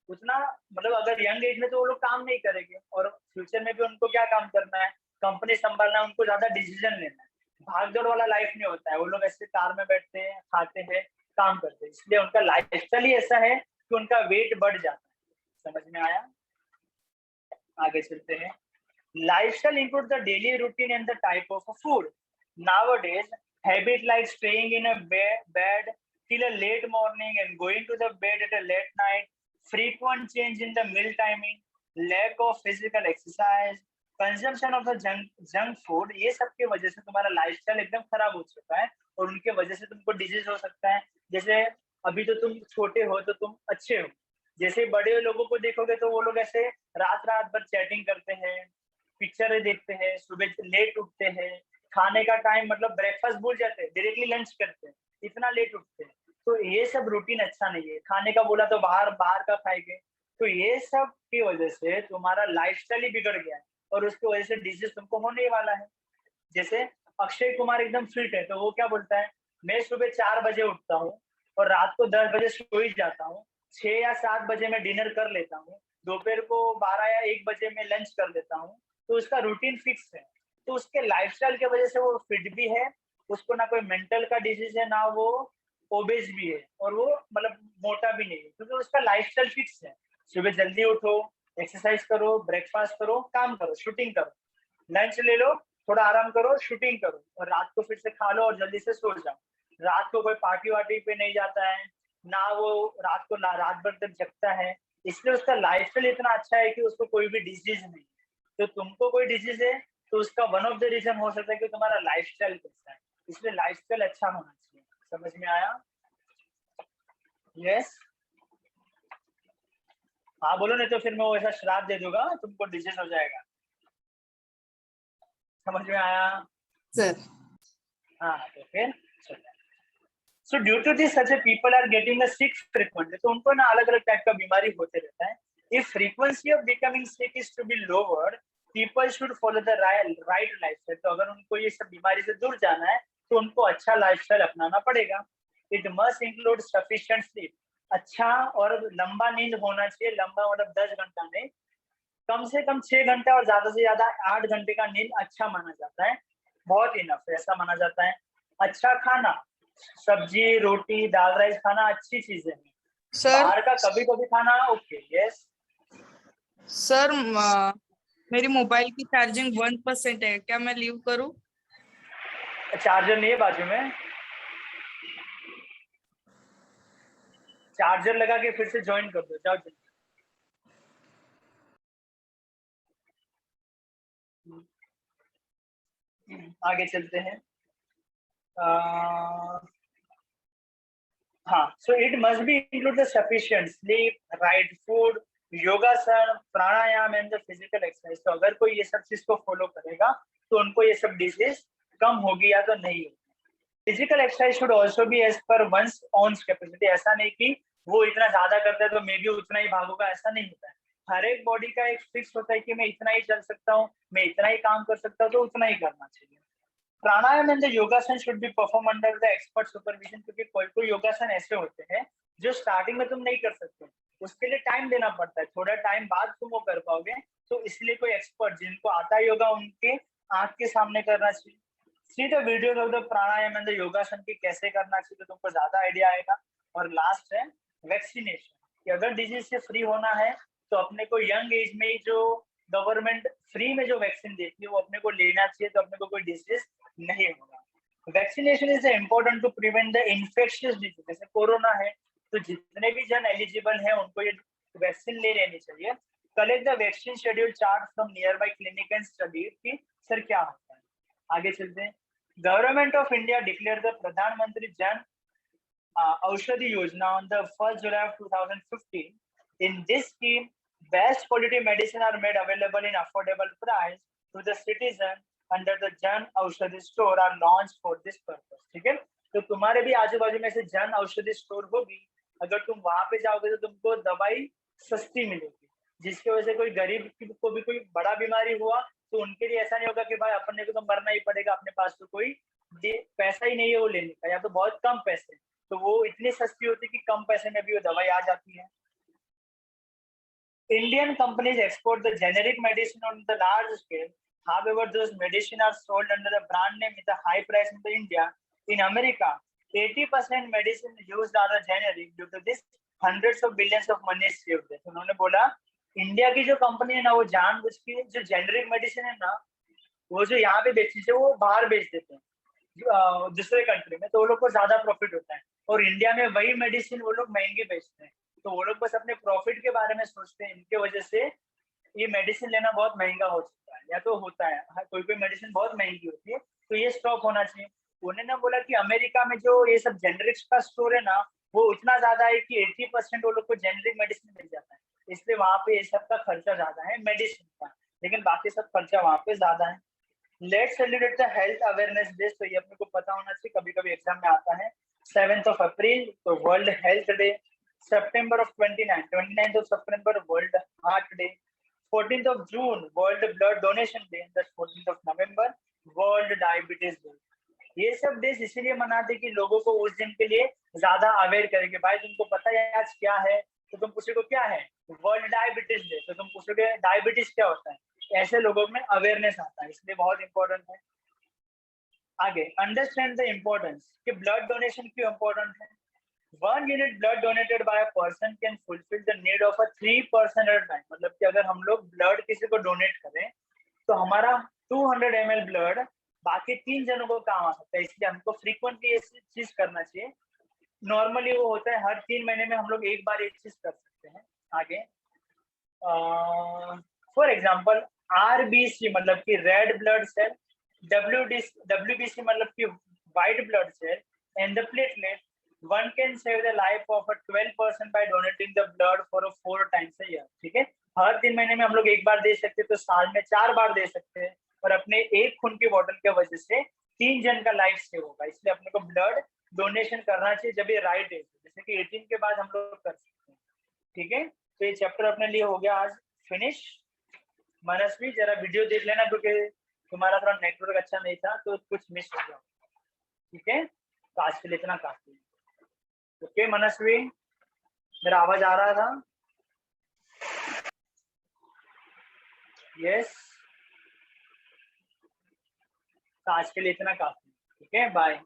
उतना मतलब अगर यंग एज में तो वो लोग काम नहीं करेंगे, और फ्यूचर में भी उनको क्या काम करना है, कंपनी संभालना है, उनको ज्यादा डिसीजन लेना है। भाग दौड़ वाला लाइफ नहीं होता है, वो लोग ऐसे कार में बैठते हैं, खाते हैं, काम करते हैं, इसलिए उनका लाइफस्टाइल ही ऐसा है कि उनका वेट बढ़ जाता है। समझ में आया? आगे चलते हैं। Lifestyle includes the daily routine and the type of food. Nowadays, habit like staying in a bed till a late morning and going to the bed at a late night, frequent change in the meal timing, lack of physical exercise, consumption of the junk food, ये सब की वजह से तुम्हारा lifestyle एकदम खराब हो चुका है, और उनके वजह से तुमको डिजीज हो सकता है। जैसे अभी तो तुम छोटे हो तो तुम अच्छे हो, जैसे बड़े लोगों को देखोगे तो वो लोग ऐसे रात रात भर चैटिंग करते हैं, पिक्चरें देखते हैं, सुबह लेट उठते हैं, खाने का टाइम मतलब ब्रेकफास्ट भूल जाते हैं, डायरेक्टली लंच करते हैं, इतना लेट उठते हैं। तो ये सब रूटीन अच्छा नहीं है। खाने का बोला तो बाहर बाहर का खाएंगे, तो ये सब की वजह से तुम्हारा लाइफस्टाइल ही बिगड़ गया है, और उसकी वजह से डिजीज तुमको होने ही वाला है। जैसे अक्षय कुमार एकदम फिट है तो वो क्या बोलता है, मैं सुबह 4 बजे उठता हूँ और रात को 10 बजे सो ही जाता हूँ, 6 या 7 बजे में डिनर कर लेता हूँ, दोपहर को 12 या 1 बजे में लंच कर लेता हूँ। तो उसका रूटीन फिक्स है। तो उसके लाइफस्टाइल की वजह से वो फिट भी है, उसको ना कोई मेंटल का डिजीज है, ना वो ओबेस भी है, और वो मतलब मोटा भी नहीं है, क्योंकि उसका लाइफस्टाइल फिक्स है। सुबह जल्दी उठो, एक्सरसाइज करो, ब्रेकफास्ट करो, काम करो, शूटिंग करो, लंच ले लो, थोड़ा आराम करो, शूटिंग करो, और रात को फिर से खा लो और जल्दी से सो जाओ। रात को कोई पार्टी वार्टी पे नहीं जाता है, ना वो रात को रात भर तक जगता है, इसलिए उसका लाइफस्टाइल इतना अच्छा है कि उसको कोई भी डिजीज नहीं। तो तुमको कोई डिजीज है तो उसका वन ऑफ द रीजन हो सकता है कि तुम्हारा लाइफस्टाइल कैसा है, इसलिए लाइफस्टाइल अच्छा होना चाहिए। समझ में आया? यस। हाँ बोलो, नहीं तो फिर मैं वो ऐसा श्राप दे दूंगा, तुमको डिजीज हो जाएगा। समझ में आया? सर। हाँ तो फिर so due to this such people are getting sick frequently, तो उनको ना अलग अलग टाइप का बीमारी होते रहता है। If frequency of becoming sick is to be lowered, people should follow the right lifestyle. तो अगर उनको ये सब बीमारी से दूर जाना है तो उनको अच्छा लाइफस्टाइल अपनाना पड़ेगा। It must include sufficient sleep, अच्छा और लंबा नींद होना चाहिए, लंबा मतलब 10 घंटा नहीं, कम से कम 6 घंटा और ज्यादा से ज्यादा 8 घंटे का नींद अच्छा माना जाता है, बहुत इनफ है, ऐसा माना जाता है। अच्छा खाना, सब्जी रोटी दाल राइस खाना अच्छी चीजें हैं, सर। बाहर का कभी कभी खाना ओके। यस। सर मेरी मोबाइल की चार्जिंग 1% है, क्या मैं लीव करूं? चार्जर नहीं है बाजू में? चार्जर लगा के फिर से ज्वाइन कर दो, जाओ। आगे चलते हैं। हाँ, so it must be include the sufficient sleep, right food, योगासन, प्राणायाम एंड द फिजिकल एक्सरसाइज। तो अगर कोई ये सब चीज को फॉलो करेगा तो उनको ये सब डिजीज कम होगी या तो नहीं होगी। Physical exercise should also be as per one's own capacity. ऐसा नहीं कि वो इतना ज्यादा करता है तो मैं भी उतना ही भागूंगा, ऐसा नहीं होता है। हर एक बॉडी का एक फिक्स होता है कि मैं इतना ही चल सकता हूँ, मैं इतना ही काम कर सकता हूँ, तो उतना ही करना चाहिए। प्राणायाम एंड द योगासन should be perform under the expert supervision, क्योंकि कोई कोई योगासन ऐसे होते हैं जो स्टार्टिंग में तुम नहीं कर सकते, उसके लिए टाइम देना पड़ता है, थोड़ा टाइम बाद तुम वो कर पाओगे। तो इसलिए कोई एक्सपर्ट जिनको आता है योगा उनके आंख के सामने करना चाहिए। See the videos of the pranayama and the योगासन की कैसे करना चाहिए, तो तुमको ज्यादा आइडिया आएगा। और लास्ट है वैक्सीनेशन, कि अगर डिजीज से फ्री होना है तो अपने को यंग एज में ही जो गवर्नमेंट फ्री में जो वैक्सीन देती है वो अपने को लेना चाहिए, तो अपने को कोई डिजीज नहीं होगा। Vaccination is important to prevent the infectious disease, जैसे कोरोना है तो जितने भी जन एलिजिबल है उनको ये वैक्सीन ले लेनी चाहिए। Collect the vaccine schedule chart from near by clinic and study कि सर क्या होता है। आगे चलते हैं। Government of India declare the प्रधानमंत्री Jan Aushadhi Yojana on the 1st July of 2015. In this scheme, best quality medicine are made available in affordable price to the citizen under the Jan Aushadhi store are launched for this purpose. ठीक है, तो तुम्हारे भी आजू बाजू में से जन औषधि स्टोर होगी, अगर तुम वहां पे जाओगे तो तुमको दवाई सस्ती मिलेगी, जिसकी वजह से कोई गरीब को भी कोई बड़ा बीमारी हुआ तो उनके लिए ऐसा नहीं होगा कि भाई अपने को तो मरना ही पड़ेगा, अपने पास तो कोई पैसा ही नहीं है वो लेने का, या तो बहुत कम पैसे, तो वो इतनी सस्ती होती है कि कम पैसे में भी वो दवाई आ जाती है। Indian companies export the generic medicine on the large scale. However, those medicine are sold under the brand name with a high price in the India. In America, 80% medicine used are the generic. Due to this, hundreds of billions of money is saved. तो उन्होंने बोला India की जो company है ना वो जानबूझ के जो जेनरिक मेडिसिन है ना वो जो यहाँ पे बेचती है वो बाहर बेच देते हैं दूसरे कंट्री में, तो वो लोग को ज्यादा प्रॉफिट होता है। और इंडिया में वही मेडिसिन वो लोग महंगी बेचते हैं, तो वो लोग बस अपने प्रॉफिट के बारे में सोचते हैं। इनके वजह से ये मेडिसिन लेना बहुत महंगा हो चुका है, या तो होता है कोई कोई मेडिसिन बहुत महंगी होती है, तो ये स्टॉप होना चाहिए। उन्होंने बोला कि अमेरिका में जो ये सब जेनरिक्स का स्टोर है ना वो इतना ज्यादा है कि 80% वो लोग को जेनरिक मेडिसिन मिल जाता है, इसलिए वहां पे ये सब का खर्चा ज्यादा है मेडिसिन का, लेकिन बाकी सब खर्चा वहां पे ज्यादा है। Let's celebrate the health awareness day, तो ये अपने को पता होना चाहिए, कभी कभी एग्जाम में आता है। 7th of April तो world health day. September of 29th of September world heart day. 14th of June world blood donation day. 14th of November world diabetes day. ये सब डेज इसीलिए मनाते कि लोगों को उस दिन के लिए ज्यादा अवेयर करेंगे। भाई तुमको पता है आज क्या है, तो तुम पूछोगे क्या है, वर्ल्ड डायबिटीज डे, तो तुम पूछोगे डायबिटीज क्या होता है, ऐसे लोगों में अवेयरनेस आता है, इसलिए बहुत इंपॉर्टेंट है। आगे अंडरस्टैंड द इम्पोर्टेंस कि ब्लड डोनेशन क्यों इंपॉर्टेंट है। 1 unit blood donated by a person can fulfill the need of a 3 person at a time। मतलब कि अगर हम लोग ब्लड किसी को डोनेट करें तो हमारा 200 ml ब्लड बाकी 3 जनों को काम आ सकता है, इसलिए हमको फ्रीक्वेंटली ये चीज करना चाहिए। नॉर्मली वो होता है हर 3 महीने में हम लोग एक बार एक चीज कर सकते हैं। आगे फॉर एग्जाम्पल आरबीसी मतलब कि रेड ब्लड सेल, डब्ल्यूबीसी मतलब कि white blood cell and the platelet. One can save the life of a 12% by donating the blood for a 4 times a year। ठीक है, हर 3 महीने में हम लोग एक बार दे सकते हैं, तो साल में 4 बार दे सकते हैं, और अपने एक खून की बोतल की वजह से 3 जन का लाइफ सेव होगा, इसलिए अपने को ब्लड डोनेशन करना चाहिए जब ये राइट एज, जैसे कि 18 के बाद हम लोग कर सकते हैं। ठीक है, तो ये चैप्टर अपने लिए हो गया आज फिनिश। मनस्वी जरा वीडियो देख लेना क्योंकि तुम्हारा थोड़ा नेटवर्क अच्छा नहीं था तो कुछ मिस हो गया। ठीक है, तो आज के लिए इतना काफी है। ओके मनस्वी, मेरा आवाज आ रहा था? यस, तो आज के लिए इतना काफी। ठीक है, बाय।